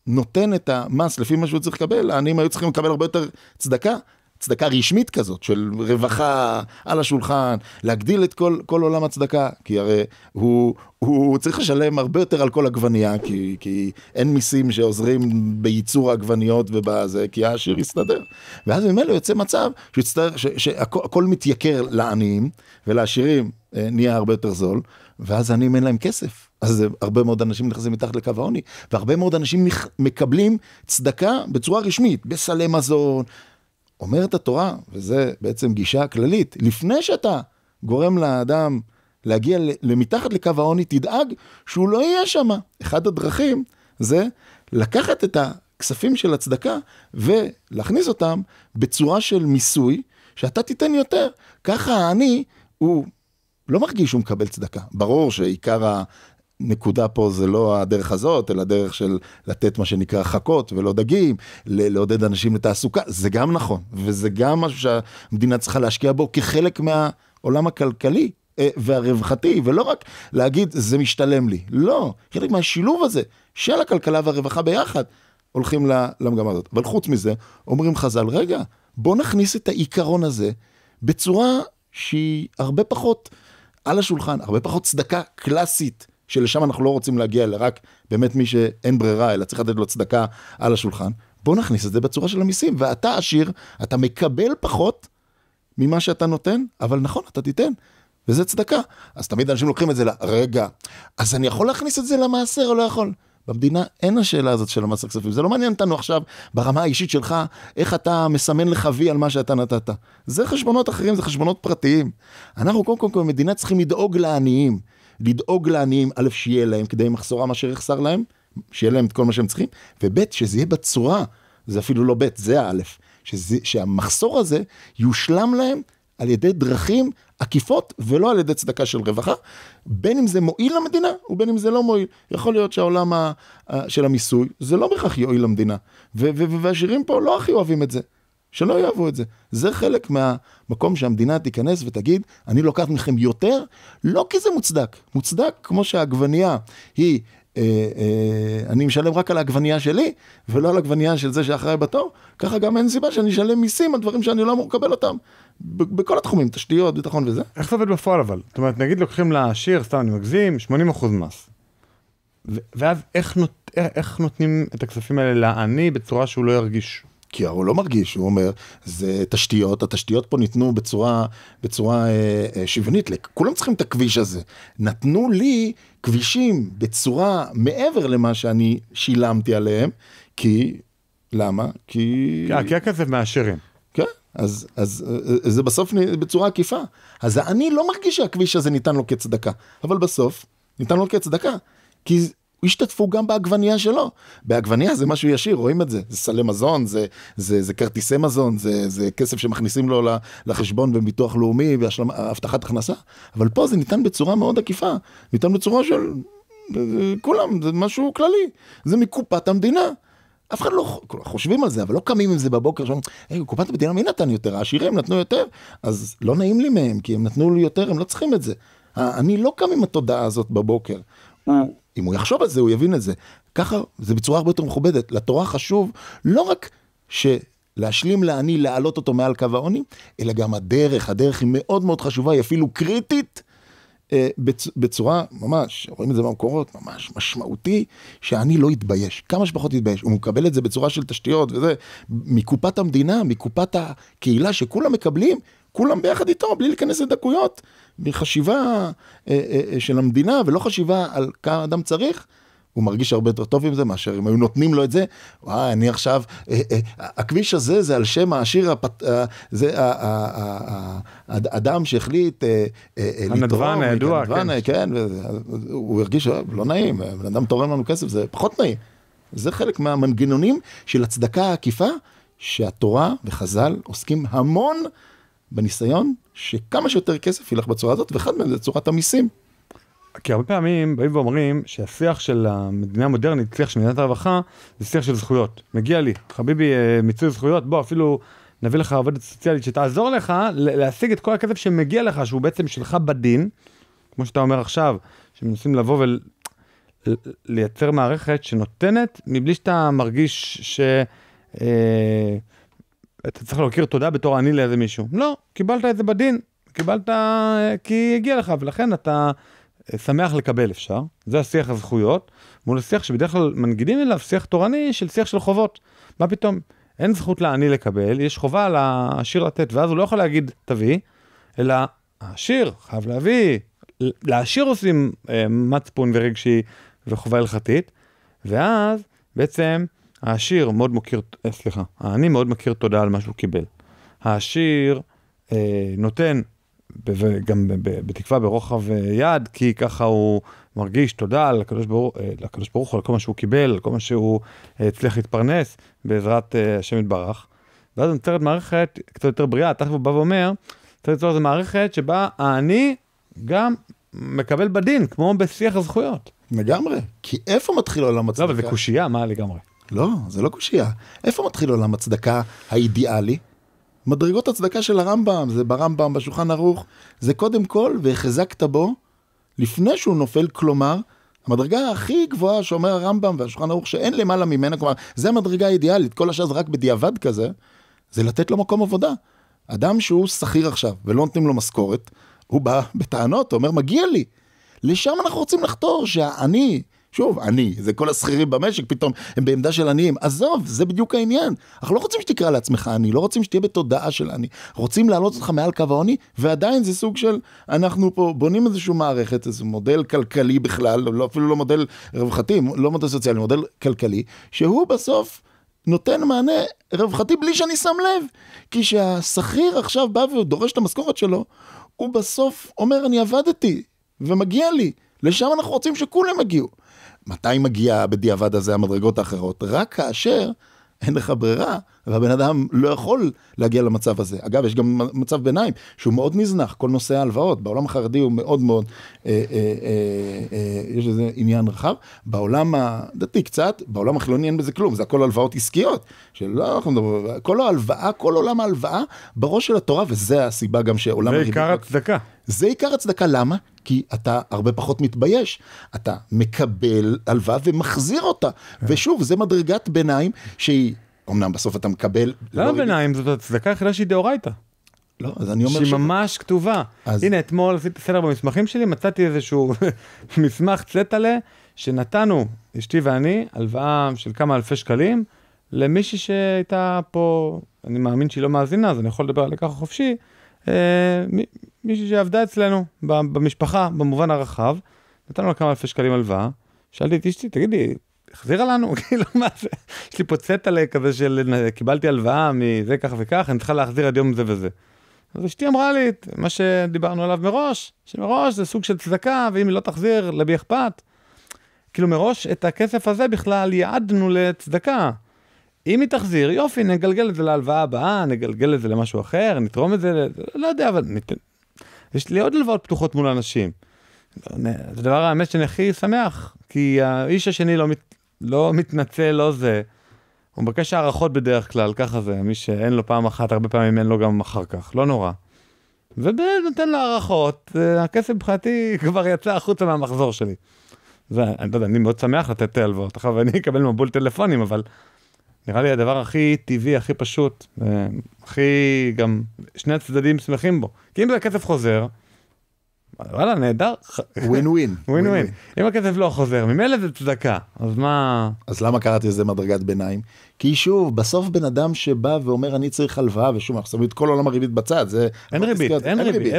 נותן את המס לפי מה שהוא צריך לקבל, העניים היו צריכים לקבל הרבה יותר צדקה, צדקה רשמית כזאת, של רווחה על השולחן, להגדיל את כל עולם הצדקה, כי הרי הוא צריך לשלם הרבה יותר על כל עגבנייה, כי אין מיסים שעוזרים בייצור העגבניות ובזה, כי העשיר יסתדר. ואז ממילא יוצא מצב שהכל מתייקר לעניים, ולעשירים נהיה הרבה יותר זול, ואז העניים אין להם כסף. אז הרבה מאוד אנשים נכנסים מתחת לקו העוני, והרבה מאוד אנשים מקבלים צדקה בצורה רשמית, בסלי מזון. אומרת התורה, וזה בעצם גישה כללית, לפני שאתה גורם לאדם להגיע למתחת לקו העוני, תדאג שהוא לא יהיה שם. אחד הדרכים זה לקחת את הכספים של הצדקה, ולהכניס אותם בצורה של מיסוי, שאתה תיתן יותר. ככה העני, הוא לא מרגיש שהוא מקבל צדקה. ברור שעיקר הנקודה פה זה לא הדרך הזאת, אלא הדרך של לתת מה שנקרא חכות ולא דגים, לעודד אנשים לתעסוקה. זה גם נכון, וזה גם משהו שהמדינה צריכה להשקיע בו כחלק מהעולם הכלכלי והרווחתי, ולא רק להגיד זה משתלם לי. לא, חלק מהשילוב הזה של הכלכלה והרווחה ביחד הולכים למגמה הזאת. אבל חוץ מזה, אומרים חז"ל, רגע, בוא נכניס את העיקרון הזה בצורה שהיא הרבה פחות על השולחן, הרבה פחות צדקה קלאסית, שלשם אנחנו לא רוצים להגיע, אלא רק באמת מי שאין ברירה, אלא צריך לתת לו צדקה על השולחן. בוא נכניס את זה בצורה של המיסים, ואתה עשיר, אתה מקבל פחות ממה שאתה נותן, אבל נכון, אתה תיתן, וזה צדקה. אז תמיד אנשים לוקחים את זה רגע, אז אני יכול להכניס את זה למעשר או לא יכול? במדינה אין השאלה הזאת של המס הכספים, זה לא מעניין אותנו עכשיו ברמה האישית שלך, איך אתה מסמן לך וי על מה שאתה נתת. זה חשבונות אחרים, זה חשבונות פרטיים. אנחנו קודם כל במדינה צריכים לדאוג לעניים, א' שיהיה להם, כדי מחסורם אשר יחסר להם, שיהיה להם את כל מה שהם צריכים, וב' שזה יהיה בצורה, זה אפילו לא ב', זה הא', שהמחסור הזה יושלם להם על ידי דרכים עקיפות, ולא על ידי צדקה של רווחה, בין אם זה מועיל למדינה, ובין אם זה לא מועיל. יכול להיות שהעולם של המיסוי, זה לא בכך יועיל למדינה, והשירים פה לא הכי אוהבים את זה, שלא יאהבו את זה. זה חלק מהמקום שהמדינה תיכנס ותגיד, אני לוקחת מכם יותר, לא כי זה מוצדק. מוצדק כמו שהעגבנייה היא, אני משלם רק על העגבנייה שלי, ולא על העגבנייה של זה שאחראי בתור, ככה גם אין סיבה שאני אשלם מיסים על דברים שאני לא אמור לקבל אותם. בכל התחומים, תשתיות, ביטחון וזה. איך זה עובד בפועל אבל? זאת אומרת, נגיד לוקחים לשיר, סתם אני מגזים, 80% מס. ואז איך נותנים את הכספים האלה לעני בצורה שהוא לא ירגיש? כי הוא לא מרגיש, הוא אומר, זה תשתיות, התשתיות פה ניתנו בצורה שוויונית, כולם צריכים את הכביש הזה. נתנו לי כבישים בצורה מעבר למה שאני שילמתי עליהם, כי, למה? כי הכסף מהשירים. כן, אז זה בסוף בצורה עקיפה. אז אני לא מרגיש שהכביש הזה ניתן לו כצדקה, אבל בסוף ניתן לו כצדקה, כי השתתפו גם בעגבנייה שלו. בעגבנייה זה משהו ישיר, רואים את זה. זה סלי מזון, זה כרטיסי מזון, זה כסף שמכניסים לו לחשבון בביטוח לאומי והבטחת הכנסה. אבל פה זה ניתן בצורה מאוד עקיפה. ניתן בצורה של כולם, זה משהו כללי. זה מקופת המדינה. אף אחד לא חושבים על זה, אבל לא קמים עם זה בבוקר, שאומרים, קופת המדינה מי נתן יותר? העשירים נתנו יותר, אז לא נעים לי מהם, כי הם נתנו לי יותר, הם לא צריכים את זה. אני לא קם עם התודעה הזאת בבוקר. אם הוא יחשוב על זה, הוא יבין את זה. ככה, זה בצורה הרבה יותר מכובדת. לתורה חשוב לא רק להשלים לעני, להעלות אותו מעל קו העוני, אלא גם הדרך היא מאוד מאוד חשובה, היא אפילו קריטית, בצורה ממש, רואים את זה במקורות, ממש משמעותי, שאני לא יתבייש, כמה שפחות יתבייש. הוא מקבל את זה בצורה של תשתיות, וזה מקופת המדינה, מקופת הקהילה שכולם מקבלים, כולם ביחד איתו, בלי להיכנס לדקויות, בחשיבה של המדינה, ולא חשיבה על כמה אדם צריך, הוא מרגיש הרבה יותר טוב עם זה, מאשר אם היו נותנים לו את זה, אני עכשיו, הכביש הזה זה על שם העשיר, זה האדם שהחליט הנדבן הידוע, כן, הוא הרגיש לא נעים, בן אדם תורם לנו כסף, זה פחות נעים. זה חלק מהמנגנונים של הצדקה העקיפה, שהתורה וחז"ל עוסקים המון בניסיון, שכמה שיותר כסף ילך בצורה הזאת, ואחד מהם זה צורת המיסים. כי הרבה פעמים באים ואומרים שהשיח של המדינה המודרנית, שיח של מדינת הרווחה, זה שיח של זכויות. מגיע לי, חביבי, מיצוי זכויות, בוא אפילו נביא לך עובדת סוציאלית שתעזור לך להשיג את כל הכסף שמגיע לך, שהוא בעצם שלך בדין, כמו שאתה אומר עכשיו, שמנסים לבוא ולייצר מערכת שנותנת, מבלי שאתה מרגיש אתה צריך להכיר תודה בתור עני לאיזה מישהו. לא, קיבלת את זה בדין, קיבלת כי הגיע לך, ולכן אתה שמח לקבל אפשר. זה השיח הזכויות, מול השיח שבדרך כלל מנגידים אליו שיח תורני של שיח של חובות. מה פתאום? אין זכות לעני לקבל, יש חובה לעשיר לתת, ואז הוא לא יכול להגיד תביא, אלא העשיר חייב להביא, לעשיר עושים מצפון ורגשי וחובה הלכתית, ואז בעצם העשיר מאוד מכיר, העני מאוד מכיר תודה על מה שהוא קיבל. העשיר נותן, גם בתקווה ברוחב יד, כי ככה הוא מרגיש תודה לקדוש ברוך הוא, על כל מה שהוא קיבל, על כל מה שהוא הצליח להתפרנס, בעזרת השם יתברך. ואז נוצרת מערכת קצת יותר בריאה, תכף הוא בא ואומר, צריך ליצור איזו מערכת שבה העני גם מקבל בדין, כמו בשיח הזכויות. לגמרי, כי איפה מתחיל עולם הצדקה? לא, אבל זה קושייה, מה לגמרי? לא, זה לא קושייה. איפה מתחיל עולם הצדקה האידיאלי? מדרגות הצדקה של הרמב"ם, זה ברמב"ם, בשולחן ערוך, זה קודם כל, והחזקת בו, לפני שהוא נופל, כלומר, המדרגה הכי גבוהה שאומר הרמב"ם והשולחן ערוך, שאין למעלה ממנה, כלומר, זה המדרגה האידיאלית, כל השאר זה רק בדיעבד כזה, זה לתת לו מקום עבודה. אדם שהוא שכיר עכשיו, ולא נותנים לו משכורת, הוא בא בטענות, הוא אומר, מגיע לי. לשם אנחנו רוצים לחתור, שהעני, שוב, עני, זה כל השכירים במשק, פתאום הם בעמדה של עניים. עזוב, זה בדיוק העניין. אנחנו לא רוצים שתקרא לעצמך עני, לא רוצים שתהיה בתודעה של עני. רוצים להעלות אותך מעל קו העוני, ועדיין זה סוג של, אנחנו פה בונים איזשהו מערכת, איזשהו מודל כלכלי בכלל, לא, אפילו לא מודל רווחתי, לא מודל סוציאלי, מודל כלכלי, שהוא בסוף נותן מענה רווחתי בלי שאני שם לב. כי שהשכיר עכשיו בא ודורש את המשכורת שלו, הוא בסוף אומר, אני עבדתי, ומגיע לי. לשם אנחנו רוצים שכולם יגיעו. מתי מגיע בדיעבד הזה המדרגות האחרות? רק כאשר אין לך ברירה, והבן אדם לא יכול להגיע למצב הזה. אגב, יש גם מצב ביניים, שהוא מאוד נזנח, כל נושא ההלוואות. בעולם החרדי הוא מאוד מאוד, יש איזה עניין רחב. בעולם הדתי קצת, בעולם החילוני אין בזה כלום, זה הכל הלוואות עסקיות. שלא, אנחנו מדברים, כל ההלוואה, כל עולם ההלוואה, בראש של התורה, וזה הסיבה גם שעולם זה עיקר הצדקה. זה עיקר הצדקה, למה? כי אתה הרבה פחות מתבייש, אתה מקבל הלוואה ומחזיר אותה, ושוב, זה מדרגת ביניים שהיא, אמנם בסוף אתה מקבל... למה ביניים? זאת הצדקה היחידה שהיא דאורייתא. לא, אז אני אומר שהיא ממש כתובה. הנה, אתמול עשיתי סדר במסמכים שלי, מצאתי איזשהו מסמך צטלה, שנתנו, אשתי ואני, הלוואה של כמה אלפי שקלים, למישהי שהייתה פה, אני מאמין שהיא לא מאזינה, אז אני יכול לדבר עליה ככה חופשי, מישהי שעבדה אצלנו במשפחה, במובן הרחב, נתנו לה כמה אלפי שקלים הלוואה, שאלתי את אשתי, תגידי, החזירה לנו? כאילו, מה זה? יש לי פה צטלה כזה של קיבלתי הלוואה מזה כך וכך, אני צריכה להחזיר עד יום זה וזה. אז אשתי אמרה לי, מה שדיברנו עליו מראש, שמראש זה סוג של צדקה, ואם היא לא תחזיר, לבי אכפת. כאילו מראש, את הכסף הזה בכלל יעדנו לצדקה. אם היא תחזיר, יופי, נגלגל את זה להלוואה הבאה, נגלגל את זה למשהו אחר, נתרום את זה, לא יודע, אבל יש לי עוד הלוואות פתוחות מול אנשים. זה דבר האמת שאני הכי שמח, כי האיש השני לא מתנצל, לא זה. הוא מבקש הערכות בדרך כלל, ככה זה, מי שאין לו פעם אחת, הרבה פעמים אין לו גם אחר כך, לא נורא. ונותן לו הערכות, הכסף מבחינתי כבר יצא החוצה מהמחזור שלי. אני לא יודע, אני מאוד שמח לתת הלוואות, אחר ואני אקבל מבול טלפונים, אבל נראה לי הדבר הכי טבעי, הכי פשוט, הכי גם שני הצדדים שמחים בו. כי אם זה הכסף חוזר, וואלה, נהדר. ווין ווין. ווין ווין. אם הכסף לא חוזר, ממילא זה צדקה, אז מה... אז למה קראתי לזה מדרגת ביניים? כי שוב, בסוף בן אדם שבא ואומר אני צריך הלוואה, ושוב, אנחנו שמים את כל עולם הריבית בצד, זה... אין ריבית, אין ריבית.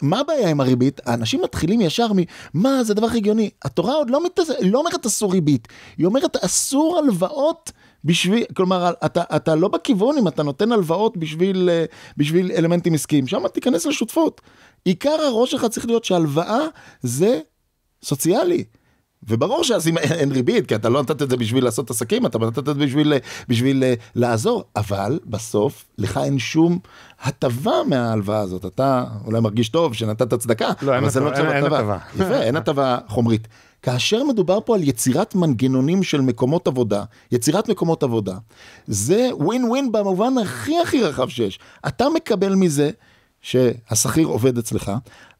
מה הבעיה עם הריבית? האנשים מתחילים ישר מה, זה דבר הגיוני. התורה עוד לא אומרת אסור ריבית, היא אומרת אסור הלוואות בשביל, כלומר, אתה לא בכיוון אם אתה נותן הלוואות בשביל אלמנטים עסקיים, שם תיכנס לשותפות. עיקר הראש שלך צריך להיות שהלוואה זה סוציאלי. וברור שאם אין ריבית, כי אתה לא נתת את זה בשביל לעשות עסקים, אתה נתת את זה בשביל לעזור, אבל בסוף לך אין שום הטבה מההלוואה הזאת. אתה אולי מרגיש טוב שנתת צדקה, אבל זה לא צריך הטבה. יפה, אין הטבה חומרית. כאשר מדובר פה על יצירת מנגנונים של מקומות עבודה, יצירת מקומות עבודה, זה ווין ווין במובן הכי רחב שיש. אתה מקבל מזה שהשכיר עובד אצלך,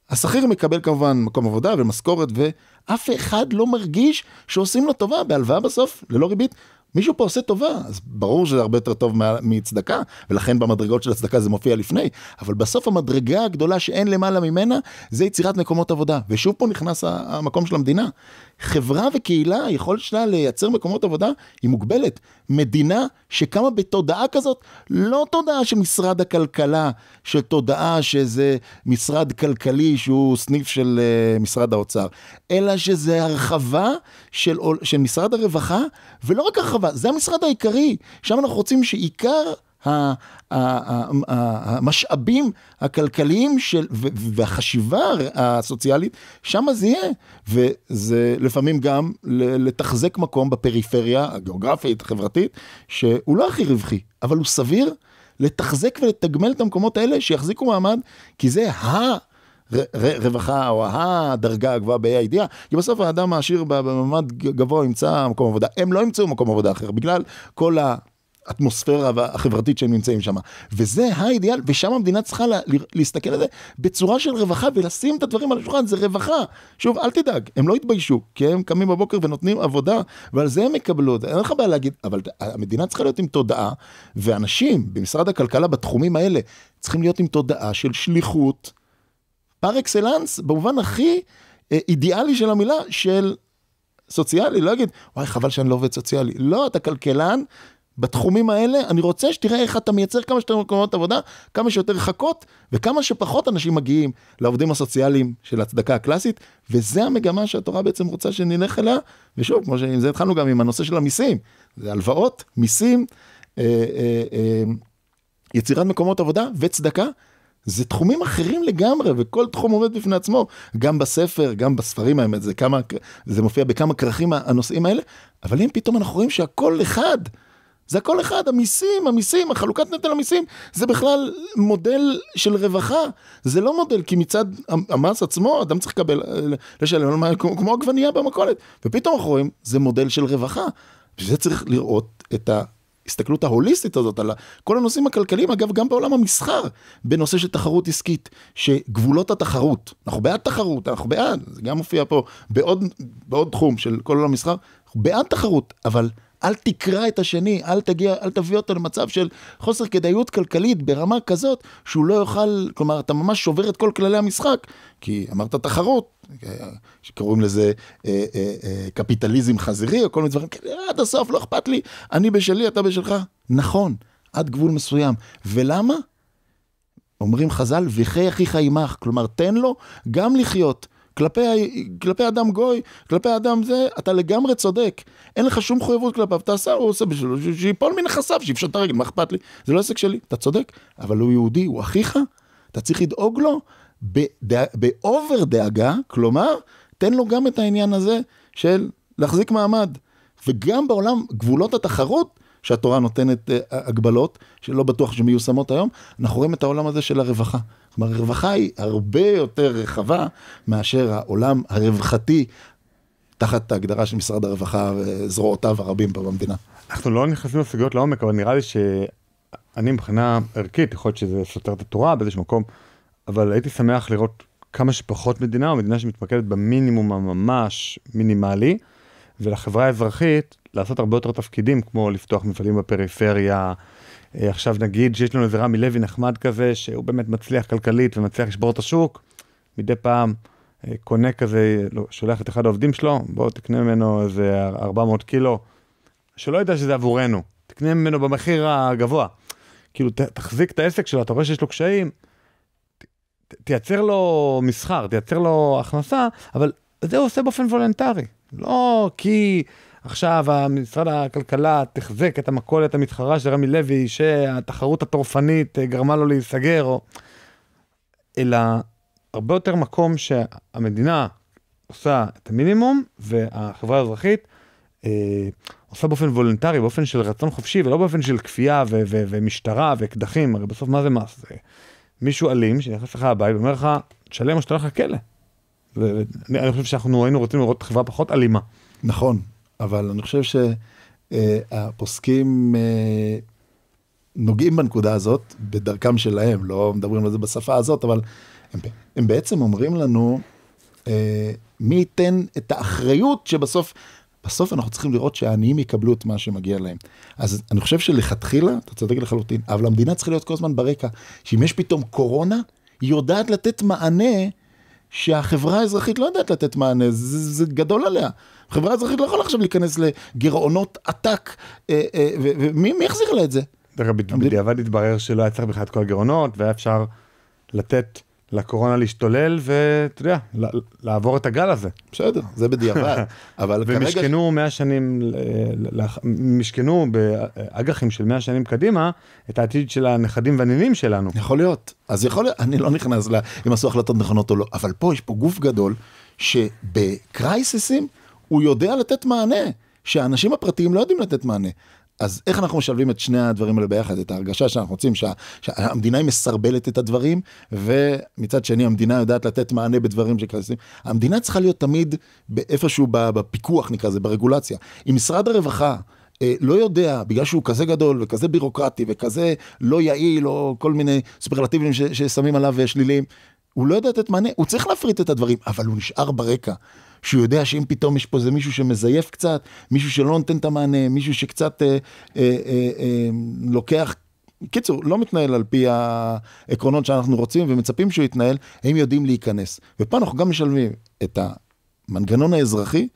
השכיר מקבל כמובן מקום עבודה ומשכורת, ואף אחד לא מרגיש שעושים לו טובה, בהלוואה בסוף, ללא ריבית, מישהו פה עושה טובה, אז ברור שזה הרבה יותר טוב מצדקה, ולכן במדרגות של הצדקה זה מופיע לפני, אבל בסוף המדרגה הגדולה שאין למעלה ממנה, זה יצירת מקומות עבודה, ושוב פה נכנס המקום של המדינה. חברה וקהילה, היכולת שלה לייצר מקומות עבודה, היא מוגבלת. מדינה שקמה בתודעה כזאת, לא תודעה של משרד הכלכלה, של תודעה שזה משרד כלכלי, שהוא סניף של משרד האוצר, אלא שזה הרחבה של משרד הרווחה, ולא רק הרחבה, זה המשרד העיקרי, שם אנחנו רוצים שעיקר המשאבים הכלכליים והחשיבה הסוציאלית, שם זה יהיה, וזה לפעמים גם לתחזק מקום בפריפריה הגיאוגרפית, החברתית, שהוא לא הכי רווחי, אבל הוא סביר לתחזק ולתגמל את המקומות האלה שיחזיקו מעמד, כי זה רווחה או הדרגה הגבוהה באי הידיעה, כי בסוף האדם העשיר במעמד גבוה ימצא מקום עבודה, הם לא ימצאו מקום עבודה אחר, בגלל כל האטמוספירה החברתית שהם נמצאים שם, וזה האידיאל, ושם המדינה צריכה להסתכל על זה בצורה של רווחה, ולשים את הדברים על השולחן, זה רווחה, שוב אל תדאג, הם לא יתביישו, כי הם קמים בבוקר ונותנים עבודה, ועל זה הם יקבלו, אין לך בעיה להגיד, אבל המדינה צריכה להיות עם תודעה, ואנשים במשרד הכלכלה בתחומים האלה, צריכים להיות עם תודעה של שליחות, פר אקסלנס, במובן הכי אידיאלי של המילה, של סוציאלי, לא אגיד, וואי, חבל שאני לא עובד סוציאלי. לא, אתה כלכלן, בתחומים האלה, אני רוצה שתראה איך אתה מייצר כמה שיותר מקומות עבודה, כמה שיותר חכות, וכמה שפחות אנשים מגיעים לעובדים הסוציאליים של הצדקה הקלאסית, וזה המגמה שהתורה בעצם רוצה שנלך אליה, ושוב, כמו שעם זה התחלנו גם עם הנושא של המיסים, זה הלוואות, מיסים, יצירת מקומות עבודה וצדקה, זה תחומים אחרים לגמרי, וכל תחום עומד בפני עצמו, גם בספר, גם בספרים האמת, זה מופיע בכמה כרכים הנושאים האלה, אבל אם פתאום אנחנו רואים שהכל אחד, זה הכל אחד, המיסים, החלוקת נטל המיסים, זה בכלל מודל של רווחה, זה לא מודל, כי מצד המס עצמו, אדם צריך לשלם, כמו עגבנייה במכולת, ופתאום אנחנו רואים, זה מודל של רווחה, וזה צריך לראות את ההסתכלות ההוליסטית הזאת, על כל הנושאים הכלכליים, אגב, גם בעולם המסחר, בנושא של תחרות עסקית, שגבולות התחרות, אנחנו בעד תחרות, אנחנו בעד, זה גם מופיע פה, בעוד תחום של כל עולם המסחר, אנחנו בעד תחרות, אבל אל תקרא את השני, אל תביא אותו למצב של חוסר כדאיות כלכלית ברמה כזאת, שהוא לא יוכל, כלומר, אתה ממש שובר את כל כללי המשחק, כי אמרת תחרות, שקוראים לזה קפיטליזם חזירי, או כל מיני דברים, עד הסוף, לא אכפת לי, אני בשלי, אתה בשלך. נכון, עד גבול מסוים. ולמה? אומרים חז"ל, וחי אחיך עמך, כלומר, תן לו גם לחיות, כלפי אדם גוי, כלפי אדם זה, אתה לגמרי צודק. אין לך שום מחויבות כלפיו, תעשה, הוא עושה בשבילו, שיפול מנכסיו, שיפשוט את הרגל, מה אכפת לי? זה לא עסק שלי, אתה צודק, אבל הוא יהודי, הוא אחיך, אתה צריך לדאוג לו באובר דאגה, כלומר, תן לו גם את העניין הזה של להחזיק מעמד. וגם בעולם גבולות התחרות, שהתורה נותנת הגבלות, שלא בטוח שמיושמות היום, אנחנו רואים את העולם הזה של הרווחה. כלומר, הרווחה היא הרבה יותר רחבה מאשר העולם הרווחתי, תחת ההגדרה של משרד הרווחה וזרועותיו הרבים פה במדינה. אנחנו לא נכנסים לסוגיות לעומק, אבל נראה לי שאני מבחינה ערכית, יכול להיות שזה סותר את התורה באיזשהו מקום, אבל הייתי שמח לראות כמה שפחות מדינה, או מדינה שמתמקדת במינימום הממש מינימלי, ולחברה האזרחית לעשות הרבה יותר תפקידים, כמו לפתוח מפעלים בפריפריה. עכשיו נגיד שיש לנו איזה רמי לוי נחמד כזה, שהוא באמת מצליח כלכלית ומצליח לשבור את השוק, מדי פעם קונה כזה, שולח את אחד העובדים שלו, בוא תקנה ממנו איזה 400 קילו, שלא ידע שזה עבורנו, תקנה ממנו במחיר הגבוה. כאילו תחזיק את העסק שלו, אתה רואה שיש לו קשיים, תייצר לו מסחר, תייצר לו הכנסה, אבל זה הוא עושה באופן וולנטרי. לא כי עכשיו המשרד הכלכלה תחזק את המכולת המתחרה של רמי לוי, שהתחרות הטורפנית גרמה לו להיסגר, אלא הרבה יותר מקום שהמדינה עושה את המינימום, והחברה האזרחית עושה באופן וולנטרי, באופן של רצון חופשי, ולא באופן של כפייה ומשטרה ואקדחים. הרי בסוף מה זה מס? זה מישהו אלים שנכנס לך הבית ואומר לך, תשלם או שתלך לך כלא. אני חושב שאנחנו היינו רוצים לראות חברה פחות אלימה. נכון, אבל אני חושב שהפוסקים נוגעים בנקודה הזאת, בדרכם שלהם, לא מדברים על זה בשפה הזאת, אבל הם בעצם אומרים לנו, מי ייתן את האחריות שבסוף אנחנו צריכים לראות שהעניים יקבלו את מה שמגיע להם. אז אני חושב שלכתחילה, אתה צודק לחלוטין, אבל המדינה צריכה להיות כל הזמן ברקע, שאם יש פתאום קורונה, היא יודעת לתת מענה, שהחברה האזרחית לא יודעת לתת מענה, זה גדול עליה. החברה האזרחית לא יכולה עכשיו להיכנס לגירעונות עתק, ומי יחזיר לה את זה? בדיעבד התברר שלא היה צריך בכלל את כל הגירעונות, והיה אפשר לתת לקורונה להשתולל, ואתה יודע, לעבור את הגל הזה. בסדר, זה בדיעבד. ומשכנו 100 שנים, משכנו באג"חים של 100 שנים קדימה, את העתיד של הנכדים והנינים שלנו. יכול להיות. אז יכול להיות, אני לא נכנס אם עשו החלטות נכונות או לא, אבל פה יש פה גוף גדול, שבקרייסיסים הוא יודע לתת מענה, שהאנשים הפרטיים לא יודעים לתת מענה. אז איך אנחנו משלבים את שני הדברים האלה ביחד? את ההרגשה שאנחנו רוצים שהמדינה היא מסרבלת את הדברים, ומצד שני המדינה יודעת לתת מענה בדברים שקרסים. המדינה צריכה להיות תמיד איפשהו בפיקוח, נקרא זה, ברגולציה. אם משרד הרווחה לא יודע, בגלל שהוא כזה גדול וכזה בירוקרטי וכזה לא יעיל, או כל מיני סופרלטיבים ששמים עליו שליליים, הוא לא יודע לתת מענה, הוא צריך להפריט את הדברים, אבל הוא נשאר ברקע. שהוא יודע שאם פתאום יש פה זה מישהו שמזייף קצת, מישהו שלא נותן את המענה, מישהו שקצת לוקח, קיצור, לא מתנהל על פי העקרונות שאנחנו רוצים ומצפים שהוא יתנהל, הם יודעים להיכנס. ופה אנחנו גם משלמים את המנגנון האזרחי,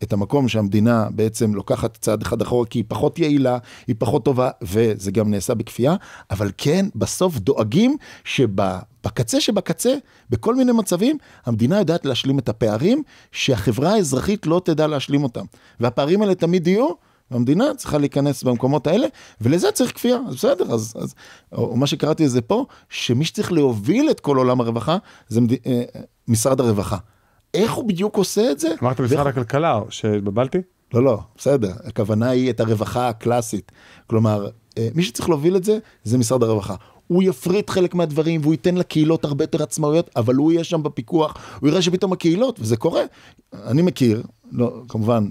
את המקום שהמדינה בעצם לוקחת צעד אחד אחורה, כי היא פחות יעילה, היא פחות טובה, וזה גם נעשה בכפייה, אבל כן, בסוף דואגים שבקצה שבקצה, בכל מיני מצבים, המדינה יודעת להשלים את הפערים, שהחברה האזרחית לא תדע להשלים אותם. והפערים האלה תמיד יהיו, והמדינה צריכה להיכנס במקומות האלה, ולזה צריך כפייה, אז בסדר, או מה שקראתי זה פה, שמי שצריך להוביל את כל עולם הרווחה, זה משרד הרווחה. איך הוא בדיוק עושה את זה? אמרת משרד הכלכלה, שבבלתי? לא, בסדר. הכוונה היא את הרווחה הקלאסית. כלומר, מי שצריך להוביל את זה, זה משרד הרווחה. הוא יפריט חלק מהדברים, והוא ייתן לקהילות הרבה יותר עצמאויות, אבל הוא יהיה שם בפיקוח, הוא יראה שפתאום הקהילות, וזה קורה. אני מכיר, לא, כמובן,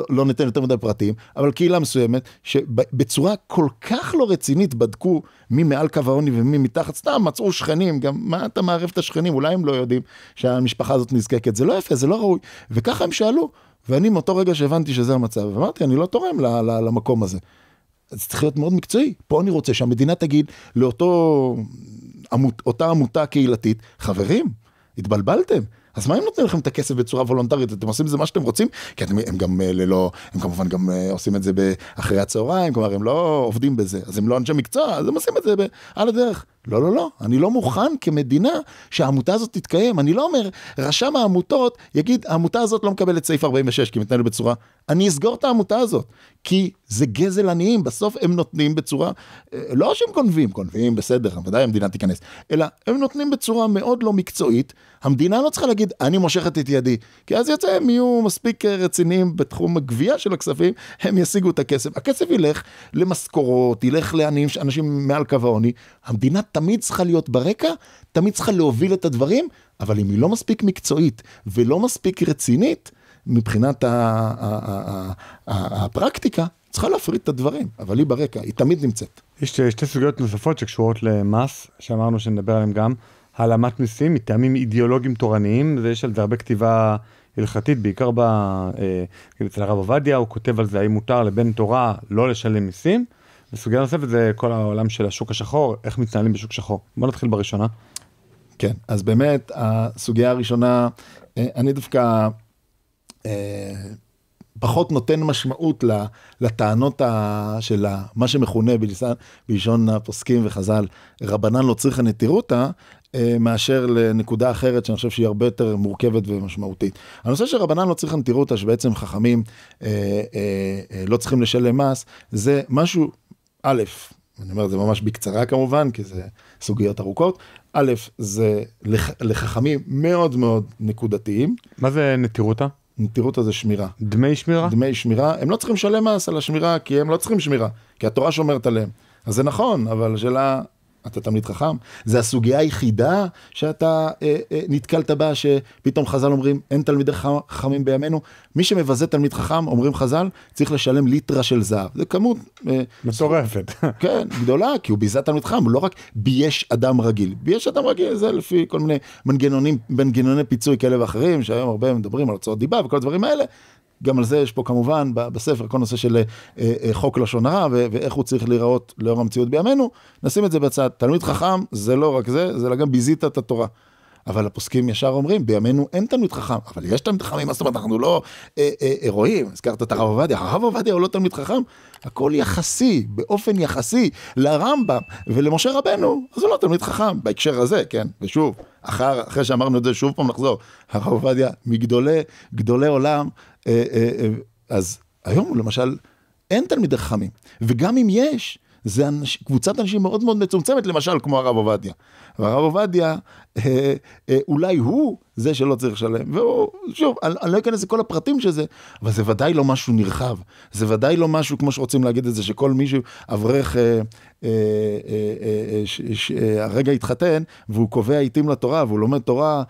לא ניתן יותר מדי פרטים, אבל קהילה מסוימת, שבצורה כל כך לא רצינית בדקו מי מעל קו העוני ומי מתחת, סתם מצאו שכנים, גם מה אתה מערב את השכנים, אולי הם לא יודעים שהמשפחה הזאת נזקקת, זה לא יפה, זה לא ראוי, וככה הם שאלו, ואני מאותו רגע שהבנתי שזה המצב, ואמרתי, אני לא תורם למקום הזה. זה צריך להיות מאוד מקצועי. פה אני רוצה שהמדינה תגיד אותה עמותה קהילתית, חברים, התבלבלתם. אז מה אם נותנים לכם את הכסף בצורה וולונטרית? אתם עושים את זה מה שאתם רוצים? כי הם גם הם כמובן גם עושים את זה אחרי הצהריים, כלומר הם לא עובדים בזה, אז הם לא אנשי מקצוע, אז הם עושים את זה על הדרך. לא, אני לא מוכן כמדינה שהעמותה הזאת תתקיים. אני לא אומר, רשם העמותות יגיד, העמותה הזאת לא מקבלת סעיף 46, כי מתנהל בצורה, אני אסגור את העמותה הזאת, כי זה גזל עניים, בסוף הם נותנים בצורה, לא שהם גונבים בסדר, ודאי המדינה תיכנס, אלא הם נותנים בצורה מאוד לא מקצועית, המדינה לא צריכה להגיד, אני מושכת את ידי, כי אז יוצא, הם יהיו מספיק רציניים בתחום הגבייה של הכספים, הם ישיגו את הכסף, הכסף ילך למשכורות, ילך לאנשים מעל קו העוני, המדינה תמיד צריכה להיות ברקע, תמיד צריכה להוביל את הדברים, אבל אם היא לא מספיק מקצועית ולא מספיק רצינית, מבחינת הפרקטיקה, צריכה להפריד את הדברים, אבל היא ברקע, היא תמיד נמצאת. יש שתי סוגיות נוספות שקשורות למס, שאמרנו שנדבר עליהם גם, העלמת מיסים, מטעמים אידיאולוגיים תורניים, ויש על זה הרבה כתיבה הלכתית, בעיקר אצל הרב עובדיה, הוא כותב על זה, האם מותר לבן תורה לא לשלם מיסים, וסוגיה נוספת זה כל העולם של השוק השחור, איך מתנהלים בשוק שחור. בוא נתחיל בראשונה. כן, אז באמת, הסוגיה הראשונה, אני דווקא פחות נותן משמעות לטענות של מה שמכונה בלשון הפוסקים וחז"ל, רבנן לא צריכה נטירותה, מאשר לנקודה אחרת שאני חושב שהיא הרבה יותר מורכבת ומשמעותית. הנושא של רבנן לא צריכה נטירותה, שבעצם חכמים לא צריכים לשלם מס, זה משהו, א', אני אומר זה ממש בקצרה כמובן, כי זה סוגיות ארוכות, א', זה לחכמים מאוד מאוד נקודתיים. מה זה נטירותה? נטירותה זה שמירה. דמי שמירה? דמי שמירה, הם לא צריכים לשלם מס על השמירה, כי הם לא צריכים שמירה, כי התורה שומרת עליהם. אז זה נכון, אבל השאלה, אתה תלמיד חכם, זה הסוגיה היחידה שאתה נתקלת בה, שפתאום חז"ל אומרים, אין תלמידי חכמים בימינו, מי שמבזה תלמיד חכם, אומרים חז"ל, צריך לשלם ליטרה של זהב. זה כמות מטורפת. כן, גדולה, כי הוא ביזה תלמיד חכם, הוא לא רק בייש אדם רגיל. בייש אדם רגיל, זה לפי כל מיני מנגנוני פיצוי כאלה ואחרים, שהיום הרבה מדברים על הוצאות דיבה וכל הדברים האלה, גם על זה יש פה כמובן בספר כל נושא של חוק לשון הרע ואיך הוא צריך להיראות לאור המציאות בימינו, נשים את זה בצד. תלמיד חכם זה לא רק זה, זה גם ביזית את התורה. אבל הפוסקים ישר אומרים, בימינו אין תלמיד חכם, אבל יש תלמיד חכמים, מה זאת אומרת, אנחנו לא רואים, הזכרת את הרב עובדיה, הרב עובדיה הוא לא תלמיד חכם, הכל יחסי, באופן יחסי, לרמב"ם ולמשה רבנו, אז הוא לא תלמיד חכם, בהקשר הזה, כן, ושוב, אחרי שאמרנו את זה, שוב פעם נחזור, הרב עובדיה מגדולי עולם, אז היום למשל אין תלמידי חכמים, וגם אם יש, זה קבוצת אנשים מאוד מאוד מצומצמת, למשל כמו הרב עובדיה. והרב עובדיה, אולי הוא זה שלא צריך לשלם, והוא, שוב, אני לא אכנס לכל הפרטים של זה, אבל זה ודאי לא משהו נרחב, זה ודאי לא משהו כמו שרוצים להגיד את זה, שכל מישהו אברך הרגע התחתן, והוא קובע עיתים לתורה, והוא לומד תורה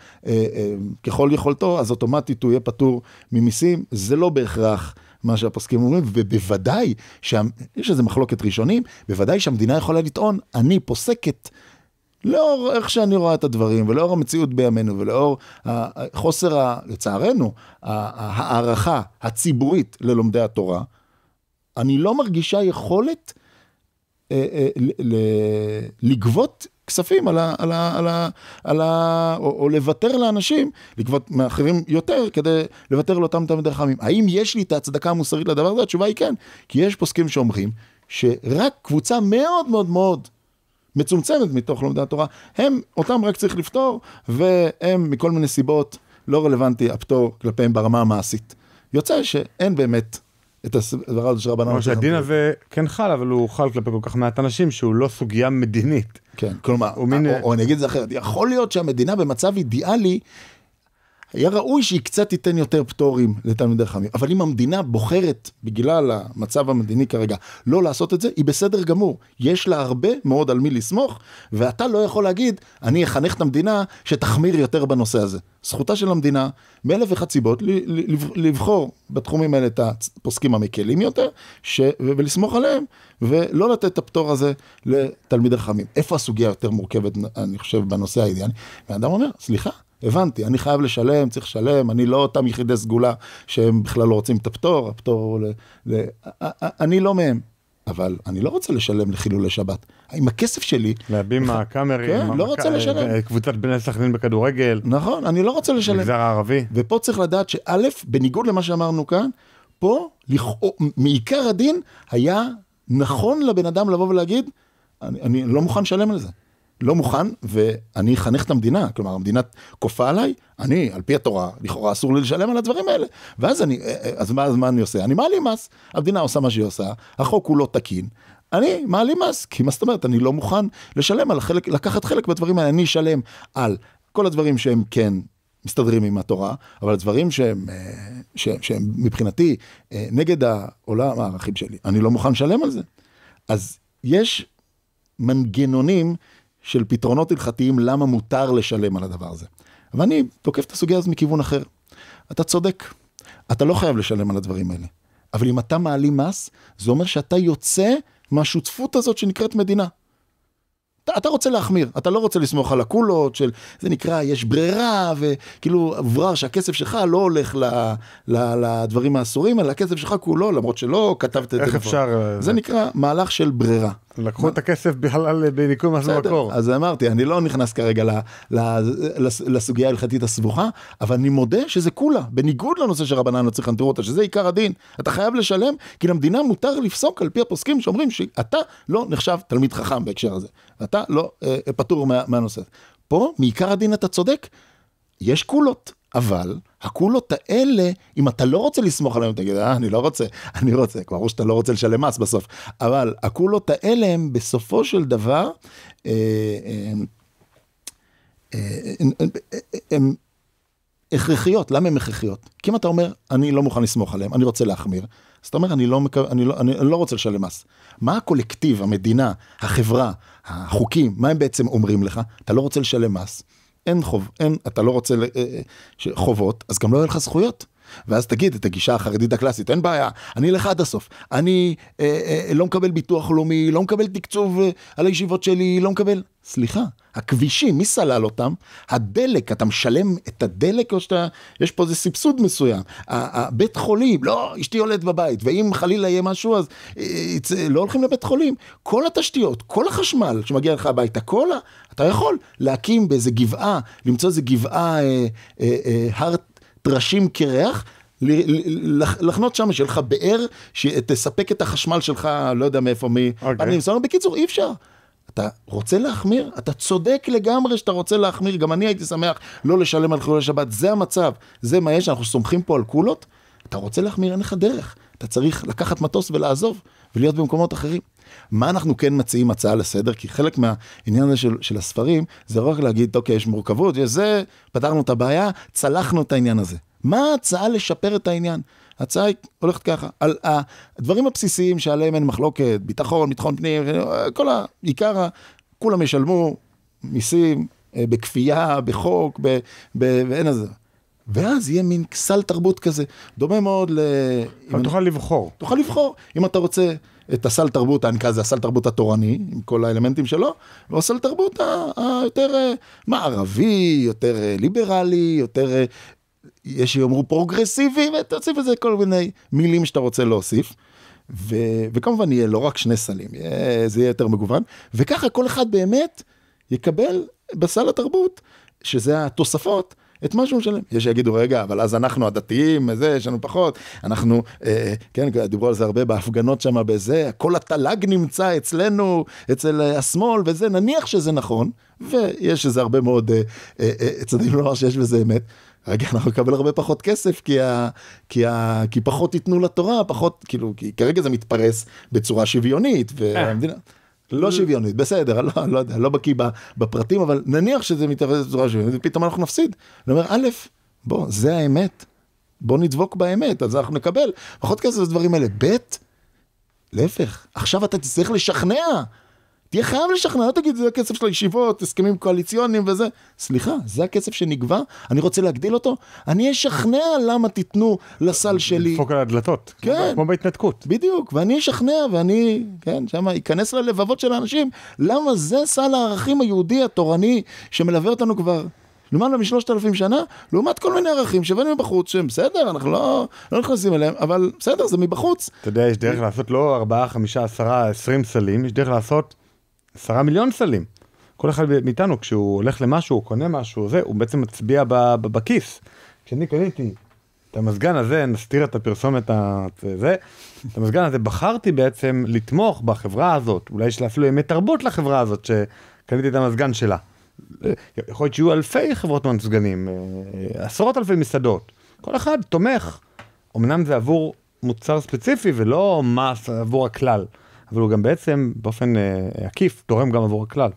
ככל יכולתו, אז אוטומטית הוא יהיה פטור ממיסים, זה לא בהכרח מה שהפוסקים אומרים, ובוודאי, יש איזה מחלוקת ראשונים, בוודאי שהמדינה יכולה לטעון, אני פוסקת, לאור איך שאני רואה את הדברים, ולאור המציאות בימינו, ולאור חוסר, לצערנו, הערכה הציבורית ללומדי התורה, אני לא מרגישה יכולת לגבות כספים או לוותר לאנשים, לגבות מאחרים יותר, כדי לוותר לאותם תלמידי חכמים. האם יש לי את ההצדקה המוסרית לדבר הזה? התשובה היא כן, כי יש פוסקים שאומרים, שרק קבוצה מאוד מאוד מאוד מצומצמת מתוך לומדי התורה, אותם רק צריך לפתור, והם מכל מיני סיבות לא רלוונטי הפטור כלפיהם ברמה המעשית. יוצא שאין באמת את הדבר הזה של רבנן. כמו שהדין הזה כן חל, אבל הוא חל כלפי כל כך מעט אנשים, שהוא לא סוגיה מדינית. כן, כלומר, או אני אגיד את זה אחרת, יכול להיות שהמדינה במצב אידיאלי, היה ראוי שהיא קצת תיתן יותר פטורים לתלמידי חכמים, אבל אם המדינה בוחרת, בגלל המצב המדיני כרגע, לא לעשות את זה, היא בסדר גמור. יש לה הרבה מאוד על מי לסמוך, ואתה לא יכול להגיד, אני אחנך את המדינה שתחמיר יותר בנושא הזה. זכותה של המדינה, מאלף ואחת סיבות, לבחור בתחומים האלה את הפוסקים המקלים יותר, ולסמוך עליהם, ולא לתת את הפטור הזה לתלמידי חכמים. איפה הסוגיה יותר מורכבת, אני חושב, בנושא האידיאני? והאדם אומר, סליחה, הבנתי, אני חייב לשלם, צריך לשלם, אני לא אותם יחידי סגולה שהם בכלל לא רוצים את הפטור, אני לא מהם, אבל אני לא רוצה לשלם לחילולי שבת. עם הכסף שלי... להבים הקאמרים, כן, לא רוצה לשלם. קבוצת בני סכנין בכדורגל. נכון, אני לא רוצה לשלם. מגזר הערבי. ופה צריך לדעת שא', בניגוד למה שאמרנו כאן, פה, מעיקר הדין, היה נכון לבן אדם לבוא ולהגיד, אני לא מוכן לשלם על זה. לא מוכן, ואני אחנך את המדינה, כלומר, המדינה כופה עליי, אני, על פי התורה, לכאורה אסור לי לשלם על הדברים האלה, ואז אז מה אני עושה? אני מעלים מס, המדינה עושה מה שהיא עושה, החוק הוא לא תקין, אני מעלים מס, כי מה זאת אומרת, אני לא מוכן לשלם על חלק, לקחת חלק בדברים האלה, אני אשלם על כל הדברים שהם כן מסתדרים עם התורה, אבל הדברים שהם מבחינתי נגד העולם הערכים שלי, אני לא מוכן לשלם על זה. אז יש מנגנונים של פתרונות הלכתיים, למה מותר לשלם על הדבר הזה. ואני תוקף את הסוגיה הזאת מכיוון אחר. אתה צודק, אתה לא חייב לשלם על הדברים האלה. אבל אם אתה מעלים מס, זה אומר שאתה יוצא מהשותפות הזאת שנקראת מדינה. אתה רוצה להחמיר, אתה לא רוצה לסמוך על הקולות של, זה נקרא, יש ברירה, וכאילו עברה שהכסף שלך לא הולך לדברים האסורים, אלא הכסף שלך כולו, למרות שלא כתבת את זה. איך אפשר? זה נקרא מהלך של ברירה. לקחו את הכסף בכלל בניקוי מס במקור. אז אמרתי, אני לא נכנס כרגע לסוגיה ההלכתית הסבוכה, אבל אני מודה שזה כולה, בניגוד לנושא של רבנן לא צריך לנטור אותה, שזה עיקר הדין. אתה חייב לשלם, כי למדינה מותר לפסוק על פי הפוסקים שאומרים שאתה לא נחשב תלמיד חכם בהקשר הזה. אתה לא פטור מהנושא. פה, מעיקר הדין אתה צודק, יש קולות. אבל הקולות האלה, אם אתה לא רוצה לסמוך עליהם, תגיד, אני לא רוצה, אני רוצה, כבר שאתה לא רוצה לשלם מס בסוף, אבל הקולות האלה הם בסופו של דבר, הם הכרחיות. למה הם הכרחיות? כי אם אתה אומר, אני לא מוכן לסמוך עליהם, אני רוצה להחמיר, אז אתה אומר, אני לא רוצה לשלם מס. מה הקולקטיב, המדינה, החברה, החוקים, מה הם בעצם אומרים לך? אתה לא רוצה לשלם מס. אתה לא רוצה חובות, אז גם לא יהיה לך זכויות. ואז תגיד את הגישה החרדית הקלאסית, אין בעיה, אני אלך עד הסוף, אני לא מקבל ביטוח לאומי, לא מקבל תקצוב על הישיבות שלי, לא מקבל, סליחה, הכבישים, מי סלל אותם? הדלק, אתה משלם את הדלק, או יש פה איזה סבסוד מסוים, הבית חולים, לא, אשתי יולדת בבית, ואם חלילה יהיה משהו, אז לא הולכים לבית חולים, כל התשתיות, כל החשמל שמגיע לך הביתה, אתה יכול להקים באיזה גבעה, למצוא איזה גבעה, הר טרשים קרח, לחנות שם, שיהיה לך באר, שתספק את החשמל שלך, לא יודע מאיפה, בקיצור, אי אפשר. אתה רוצה להחמיר? אתה צודק לגמרי שאתה רוצה להחמיר, גם אני הייתי שמח לא לשלם על חילולי שבת, זה המצב, זה מה יש, אנחנו סומכים פה על קולות, אתה רוצה להחמיר, אין לך דרך, אתה צריך לקחת מטוס ולעזוב, ולהיות במקומות אחרים. מה אנחנו כן מציעים הצעה לסדר? כי חלק מהעניין הזה של הספרים, זה רק להגיד, אוקיי, יש מורכבות, זה, פתרנו את הבעיה, צלחנו את העניין הזה. מה ההצעה לשפר את העניין? ההצעה הולכת ככה, על הדברים הבסיסיים שעליהם אין מחלוקת, ביטחון פנים, כל העיקר, כולם ישלמו מיסים, בכפייה, בחוק, ואין הזה. ואז יהיה מין סל תרבות כזה, דומה מאוד תוכל לבחור. תוכל לבחור, אם אתה רוצה את הסל תרבות, הנקרא זה הסל תרבות התורני, עם כל האלמנטים שלו, או הסל תרבות היותר מערבי, יותר ליברלי, יותר, יש שיאמרו פרוגרסיבי, ותוסיף את זה כל מיני מילים שאתה רוצה להוסיף, וכמובן יהיה לא רק שני סלים, זה יהיה יותר מגוון, וככה כל אחד באמת יקבל בסל התרבות, שזה התוספות, את משהו שלם. יש שיגידו, רגע, אבל אז אנחנו הדתיים, יש לנו פחות, אנחנו, כן, דיברו על זה הרבה בהפגנות שם בזה, כל התל"ג נמצא אצלנו, אצל השמאל, וזה, נניח שזה נכון, ויש איזה הרבה מאוד צדדים לומר שיש בזה אמת, רגע, אנחנו נקבל הרבה פחות כסף, כי פחות ייתנו לתורה, פחות, כאילו, כי כרגע זה מתפרס בצורה שוויונית, והמדינה... לא שוויונית, בסדר, לא יודע, לא בקיא בפרטים, אבל נניח שזה מתארז בצורה שוויונית, ופתאום אנחנו נפסיד. אני אומר, א', בוא, זה האמת. בוא נדבוק באמת, אז אנחנו נקבל. פחות כסף לדברים האלה. ב', להפך, עכשיו אתה תצטרך לשכנע. תהיה חייב לשכנע, לא תגיד, זה הכסף של הישיבות, הסכמים קואליציוניים וזה. סליחה, זה הכסף שנגבה, אני רוצה להגדיל אותו, אני אשכנע למה תיתנו לסל שלי. לדפוק על הדלתות, כן. כמו בהתנתקות. בדיוק, ואני אשכנע, ואני, כן, שמה, ייכנס ללבבות של האנשים, למה זה סל הערכים היהודי התורני, שמלווה אותנו כבר, למעלה מ3,000 שנה, לעומת כל מיני ערכים שבאים מבחוץ, שהם בסדר, אנחנו לא נכנסים אליהם, אבל בסדר, זה מבחוץ. אתה יודע, יש דרך לעשות לא 4, 5, 10, 20 סלים, יש דרך לעשות 10 מיליון סלים. כל אחד מאיתנו, כשהוא הולך למשהו, הוא קונה משהו, הוא בעצם מצביע בכיס. כשאני קניתי את המזגן הזה, נסתיר את הפרסומת הזה, את המזגן הזה, בחרתי בעצם לתמוך בחברה הזאת, אולי יש לה אפילו ימי תרבות לחברה הזאת, שקניתי את המזגן שלה. יכול להיות שיהיו אלפי חברות מזגנים, עשרות אלפי מסעדות. כל אחד תומך. אמנם זה עבור מוצר ספציפי ולא מס עבור הכלל. אבל הוא גם בעצם באופן עקיף תורם גם עבור הכלל.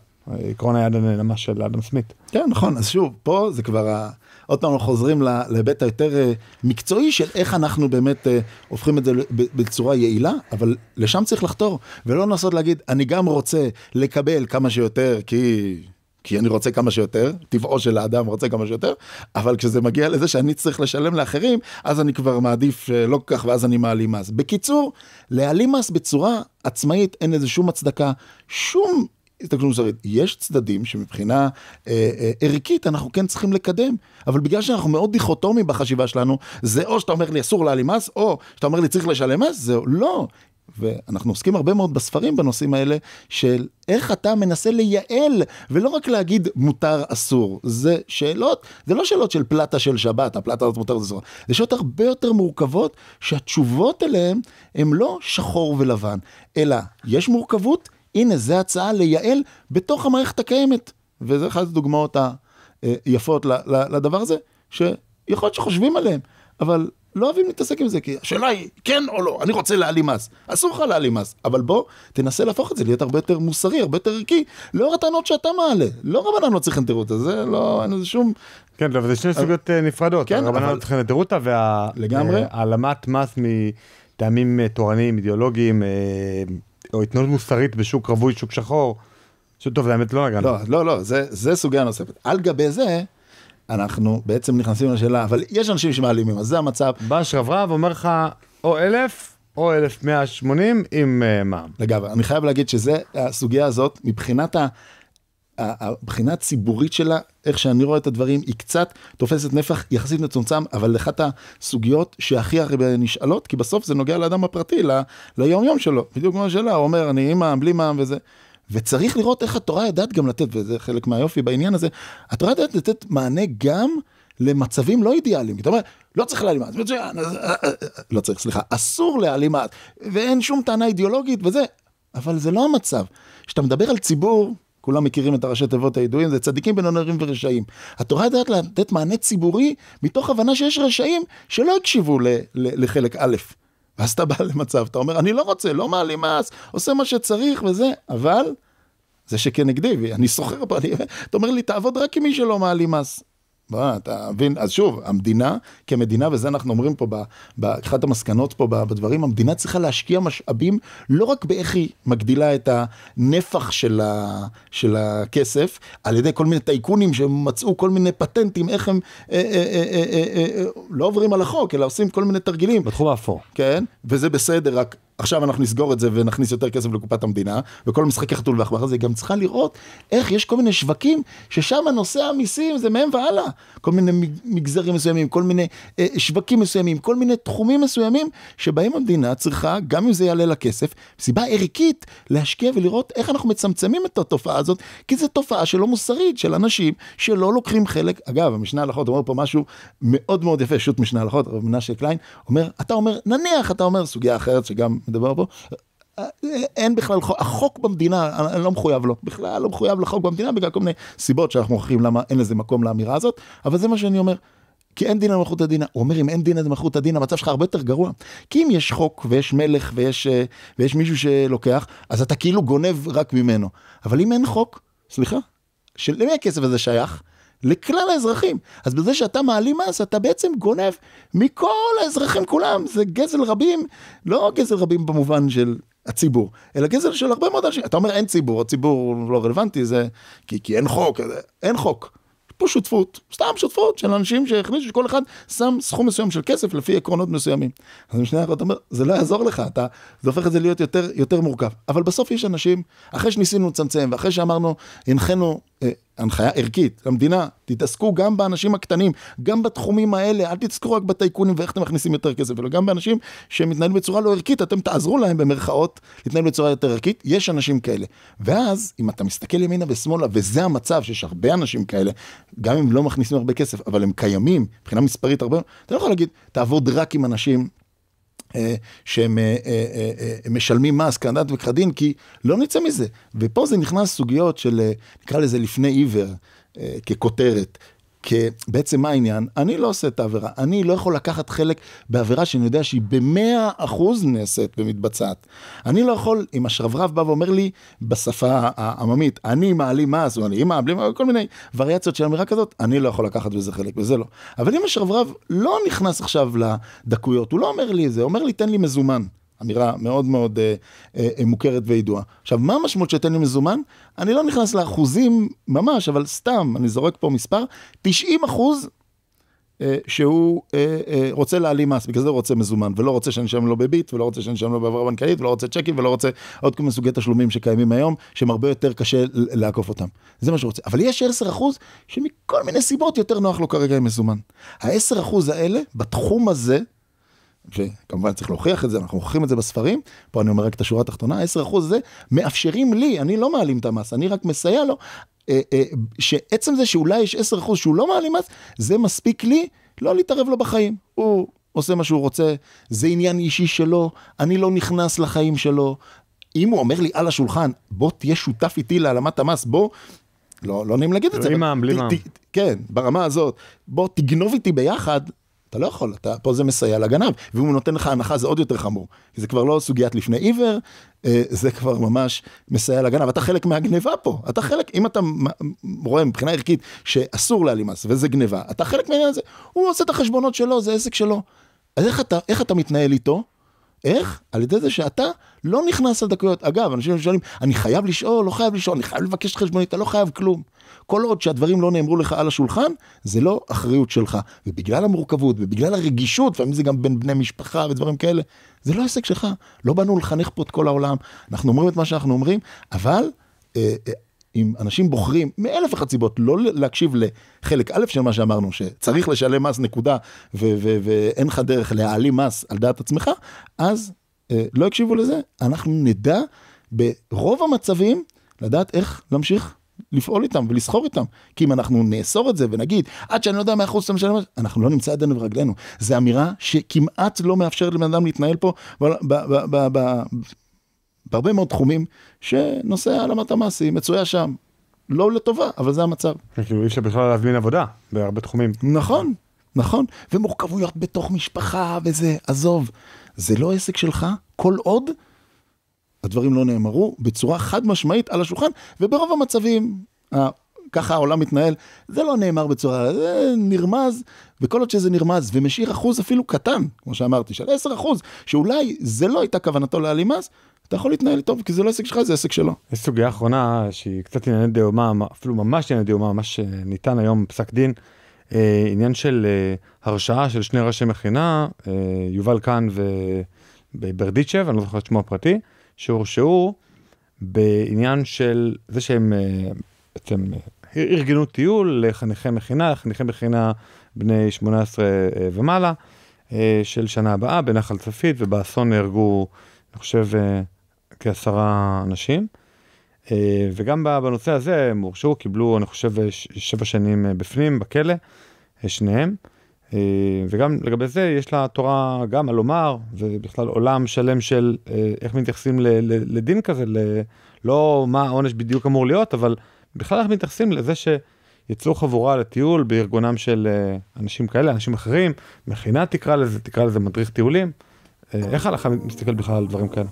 עקרון היד הנעלמה של אדם סמית. כן, נכון. אז שוב, פה זה כבר, עוד פעם אנחנו חוזרים להיבט היותר מקצועי של איך אנחנו באמת הופכים את זה בצורה יעילה, אבל לשם צריך לחתור, ולא לנסות להגיד, אני גם רוצה לקבל כמה שיותר, כי אני רוצה כמה שיותר, טבעו של האדם רוצה כמה שיותר, אבל כשזה מגיע לזה שאני צריך לשלם לאחרים, אז אני כבר מעדיף לא כך, ואז אני מעלים מס. בקיצור, להעלים מס בצורה עצמאית, אין לזה שום הצדקה, שום הסתכלות מוסרית. יש צדדים שמבחינה ערכית אנחנו כן צריכים לקדם, אבל בגלל שאנחנו מאוד דיכוטומיים בחשיבה שלנו, זה או שאתה אומר לי אסור להעלים מס, או שאתה אומר לי צריך לשלם מס, זהו, לא. ואנחנו עוסקים הרבה מאוד בספרים בנושאים האלה, של איך אתה מנסה לייעל, ולא רק להגיד מותר אסור. זה שאלות, זה לא שאלות של פלטה של שבת, הפלטה הזאת מותר אסור. זה שאלות הרבה יותר מורכבות, שהתשובות אליהן הן לא שחור ולבן, אלא יש מורכבות, הנה זה הצעה לייעל בתוך המערכת הקיימת. וזה אחת הדוגמאות היפות לדבר הזה, שיכול להיות שחושבים עליהם, אבל לא אוהבים להתעסק עם זה, כי השאלה היא, כן או לא, אני רוצה להעלים מס, אסור לך להעלים מס, אבל בוא, תנסה להפוך את זה, להיות הרבה יותר מוסרי, הרבה יותר ערכי, לאור הטענות שאתה מעלה, לא רבנן לא צריכים תירותה, זה לא, אין לזה שום... כן, אבל זה שני סוגיות נפרדות, כן, רבנן לא צריכים תירותה, והעלמת מס מטעמים תורניים, אידיאולוגיים, או התנהלות מוסרית בשוק רווי, שוק שחור, טוב, זה האמת לא נגענו. לא, זה סוגיה נוספת. על גבי זה, אנחנו בעצם נכנסים לשאלה, אבל יש אנשים שמעלימים, אז זה המצב. בא שרברב ואומר לך, או 1,000 או 1,180 עם מע"מ. לגמרי, אני חייב להגיד שזה, הסוגיה הזאת, מבחינת הבחינה הציבורית שלה, איך שאני רואה את הדברים, היא קצת תופסת נפח יחסית מצומצם, אבל אחת הסוגיות שהכי הרבה נשאלות, כי בסוף זה נוגע לאדם הפרטי, ליום יום שלו. בדיוק כמו השאלה, הוא אומר, אני עם מע"מ, בלי מע"מ וזה. וצריך לראות איך התורה יודעת גם לתת, וזה חלק מהיופי בעניין הזה, התורה יודעת לתת מענה גם למצבים לא אידיאליים. אתה אומר, לא צריך להעלים מס, לא צריך, סליחה, אסור להעלים מס, ואין שום טענה אידיאולוגית וזה, אבל זה לא המצב. כשאתה מדבר על ציבור, כולם מכירים את הראשי תיבות הידועים, זה צדיקים בינוניים ורשעים. התורה יודעת לתת מענה ציבורי, מתוך הבנה שיש רשעים שלא הקשיבו לחלק א'. ואז אתה בא למצב, אתה אומר, אני לא רוצה, לא מעלים מס, עושה מה שצריך וזה, אבל זה שכנגדי, אני סוחר פה, אתה אומר לי, תעבוד רק עם מי שלא מעלים מס. אתה מבין? אז שוב, המדינה כמדינה, וזה אנחנו אומרים פה, באחת המסקנות פה בדברים, המדינה צריכה להשקיע משאבים, לא רק באיך היא מגדילה את הנפח של הכסף, על ידי כל מיני טייקונים שמצאו כל מיני פטנטים, איך הם לא עוברים על החוק, אלא עושים כל מיני תרגילים. בתחום האפור. כן, וזה בסדר, רק עכשיו אנחנו נסגור את זה ונכניס יותר כסף לקופת המדינה, וכל משחקי חתול ואחבר הזה, גם צריכה לראות איך יש כל מיני שווקים, ששם הנושא המיסים זה מהם והלאה. כל מיני מגזרים מסוימים, כל מיני שווקים מסוימים, כל מיני תחומים מסוימים, שבהם המדינה צריכה, גם אם זה יעלה לה כסף, סיבה ערכית להשקיע ולראות איך אנחנו מצמצמים את התופעה הזאת, כי זו תופעה שלא מוסרית, של אנשים שלא לוקחים חלק. אגב, המשנה הלכות אומר פה משהו מאוד מאוד יפה, שו"ת משנה הלכות, רב מנשה קליין, אומר, אתה אומר, נניח, אתה אומר, סוגיה אחרת שגם מדבר פה, אין בכלל, החוק במדינה, אני לא מחויב לו, בכלל לא מחויב לחוק במדינה, בגלל כל מיני סיבות שאנחנו מוכרחים למה אין לזה מקום לאמירה הזאת, אבל זה מה שאני אומר, כי אין דין למלכות הדין. הוא אומר, אם אין דין למלכות הדין, המצב שלך הרבה יותר גרוע, כי אם יש חוק ויש מלך ויש מישהו שלוקח, אז אתה כאילו גונב רק ממנו, אבל אם אין חוק, סליחה, למי הכסף הזה שייך? לכלל האזרחים. אז בזה שאתה מעלים מס, אתה בעצם גונב מכל האזרחים כולם. זה גזל רבים, לא גזל רבים במובן של הציבור, אלא גזל של הרבה מאוד אנשים. אתה אומר אין ציבור, הציבור לא רלוונטי, זה כי אין חוק, אין חוק. פה שותפות, סתם שותפות של אנשים שהכניסו שכל אחד שם סכום מסוים של כסף לפי עקרונות מסוימים. אז משנה אחת, אתה אומר, זה לא יעזור לך, זה הופך את זה להיות יותר מורכב. אבל בסוף יש אנשים, אחרי שניסינו לצמצם, ואחרי שאמרנו, הנחנו הנחיה ערכית, למדינה, תתעסקו גם באנשים הקטנים, גם בתחומים האלה, אל תתעסקו רק בטייקונים ואיך אתם מכניסים יותר כסף, אלא גם באנשים שמתנהלים בצורה לא ערכית, אתם תעזרו להם במרכאות, להתנהל בצורה יותר ערכית, יש אנשים כאלה. ואז, אם אתה מסתכל ימינה ושמאלה, וזה המצב שיש הרבה אנשים כאלה, גם אם לא מכניסים הרבה כסף, אבל הם קיימים, מבחינה מספרית הרבה, אתה לא יכול להגיד, תעבוד רק עם אנשים שהם משלמים מס כדת וכדין, כי לא נצא מזה. ופה זה נכנס סוגיות של, נקרא לזה לפני עיוור, ככותרת, בעצם מה העניין? אני לא עושה את העבירה, אני לא יכול לקחת חלק בעבירה שאני יודע שהיא ב100% נעשית ומתבצעת. אני לא יכול, אם השרברב בא ואומר לי בשפה העממית, אני מעלים מס, או אני מעלים, כל מיני וריאציות של אמירה כזאת, אני לא יכול לקחת בזה חלק, וזה לא. אבל אם השרברב לא נכנס עכשיו לדקויות, הוא לא אומר לי זה, הוא אומר לי תן לי מזומן. אמירה מאוד מאוד מוכרת וידועה. עכשיו, מה המשמעות שתן לי מזומן? אני לא נכנס לאחוזים ממש, אבל סתם, אני זורק פה מספר, 90% שהוא רוצה להעלים מס, בגלל זה הוא רוצה מזומן, ולא רוצה שאני אשלם לו בביט, ולא רוצה שאני אשלם לו בעברה בנקאית, ולא רוצה צ'קים, ולא רוצה עוד כל מיני סוגי תשלומים שקיימים היום, שהם הרבה יותר קשה לעקוף אותם. זה מה שהוא רוצה. אבל יש 10% שמכל מיני סיבות יותר נוח לו כרגע עם מזומן. ה-10% האלה, בתחום הזה, שכמובן צריך להוכיח את זה, אנחנו מוכיחים את זה בספרים, פה אני אומר רק את השורה התחתונה, 10% הזה מאפשרים לי, אני לא מעלים את המס, אני רק מסייע לו, שעצם זה שאולי יש 10% שהוא לא מעלים מס, זה מספיק לי לא להתערב לו בחיים. הוא עושה מה שהוא רוצה, זה עניין אישי שלו, אני לא נכנס לחיים שלו. אם הוא אומר לי על השולחן, בוא תהיה שותף איתי להעלמת המס, בוא, לא נעים להגיד את זה. כן, ברמה הזאת, בוא תגנוב איתי ביחד, אתה לא יכול, פה זה מסייע לגנב, ואם הוא נותן לך הנחה זה עוד יותר חמור, כי זה כבר לא סוגיית לפני עיוור, זה כבר ממש מסייע לגנב, אתה חלק מהגניבה פה, אתה חלק, אם אתה רואה מבחינה ערכית שאסור להעלים מס, וזה גניבה, אתה חלק מהעניין הזה, הוא עושה את החשבונות שלו, זה עסק שלו, אז איך אתה מתנהל איתו? איך? על ידי זה שאתה לא נכנס לדקויות. אגב, אנשים שואלים, אני חייב לשאול, לא חייב לשאול, אני חייב לבקש חשבונית, אתה לא חייב כלום. כל עוד שהדברים לא נאמרו לך על השולחן, זה לא אחריות שלך. ובגלל המורכבות, ובגלל הרגישות, לפעמים זה גם בין בני משפחה ודברים כאלה, זה לא עסק שלך. לא באנו לחנך פה את כל העולם. אנחנו אומרים את מה שאנחנו אומרים, אבל אם אנשים בוחרים מאלף ואחת סיבות לא להקשיב לחלק א' של מה שאמרנו, שצריך לשלם מס נקודה, ואין לך דרך להעלים מס על דעת עצמך, אז לא הקשיבו לזה. אנחנו נדע ברוב המצבים לדעת איך להמשיך לפעול איתם ולסחור איתם. כי אם אנחנו נאסור את זה ונגיד, עד שאני לא יודע 100% שאתה משלם, אנחנו לא נמצא ידנו ורגלנו. זו אמירה שכמעט לא מאפשרת לבן אדם להתנהל פה בהרבה מאוד תחומים שנושא העלמת המס היא מצויה שם. לא לטובה, אבל זה המצב. כאילו אי אפשר בכלל להזמין עבודה בהרבה תחומים. נכון, נכון. ומורכבויות בתוך משפחה וזה, עזוב. זה לא עסק שלך, כל עוד הדברים לא נאמרו בצורה חד משמעית על השולחן, וברוב המצבים, ככה העולם מתנהל, זה לא נאמר בצורה, זה נרמז, וכל עוד שזה נרמז, ומשאיר אחוז אפילו קטן, כמו שאמרתי, של 10%, שאולי זה לא הייתה כוונתו להעלים מס, אתה יכול להתנהל טוב, כי זה לא עסק שלך, זה עסק שלו. יש סוגיה האחרונה, שהיא קצת עניינת דיומה, אפילו ממש עניינת דיומה, ממש ניתן היום פסק דין, עניין של הרשעה של שני ראשי מכינה, יובל קאן וברדיצ'ב, אני לא זוכר את שמו הפרטי, שהורשעו בעניין של זה שהם בעצם ארגנו טיול לחניכי מכינה בני 18 ומעלה, של שנה הבאה בנחל צפית, ובאסון נהרגו, אני חושב, כ10 אנשים, וגם בנושא הזה הם הורשעו, קיבלו, אני חושב, 7 שנים בפנים, בכלא, שניהם, וגם לגבי זה יש לה תורה גם על לומר, ובכלל עולם שלם של איך מתייחסים לדין כזה, לא מה העונש בדיוק אמור להיות, אבל בכלל איך מתייחסים לזה שיצאו חבורה לטיול בארגונם של אנשים כאלה, אנשים אחרים, מכינה תקרא לזה מדריך טיולים, איך הלכה מסתכל בכלל על דברים כאלה?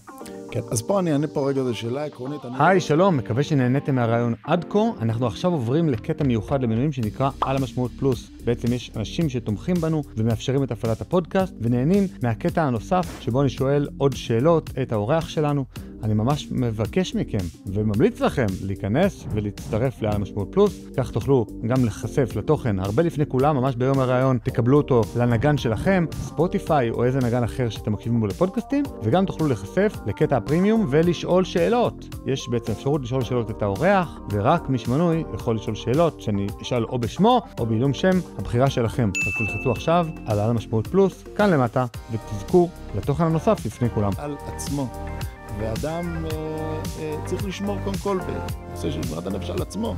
כן, אז פה אני אענה פה רגע זו שאלה עקרונית. היי, שלום, מקווה שנהניתם מהרעיון עד כה. אנחנו עכשיו עוברים לקטע מיוחד למנויים שנקרא על המשמעות פלוס. בעצם יש אנשים שתומכים בנו ומאפשרים את הפעלת הפודקאסט ונהנים מהקטע הנוסף שבו אני שואל עוד שאלות את האורח שלנו. אני ממש מבקש מכם וממליץ לכם להיכנס ולהצטרף לעל המשמעות פלוס, כך תוכלו גם לחשף לתוכן הרבה לפני כולם, ממש ביום הרעיון תקבלו אותו לנגן שלכם, ספוטיפיי או איזה נגן אחר שאתם מקשיבים בו לפודקאסטים, וגם תוכלו לחשף לקטע הפרימיום ולשאול שאלות. יש בעצם אפשרות לשאול שאלות את האורח, ורק מי שמנוי יכול לשאול שאלות שאני אשאל או בשמו או בעילום שם, הבחירה שלכם. אז תלחצו עכשיו על המשמעות פלוס, כאן למטה, ותזכו לתוכן הנוסף לפני כולם. על עצמו. ואדם צריך לשמור קודם כל בנושא של בריאת הנפש על עצמו.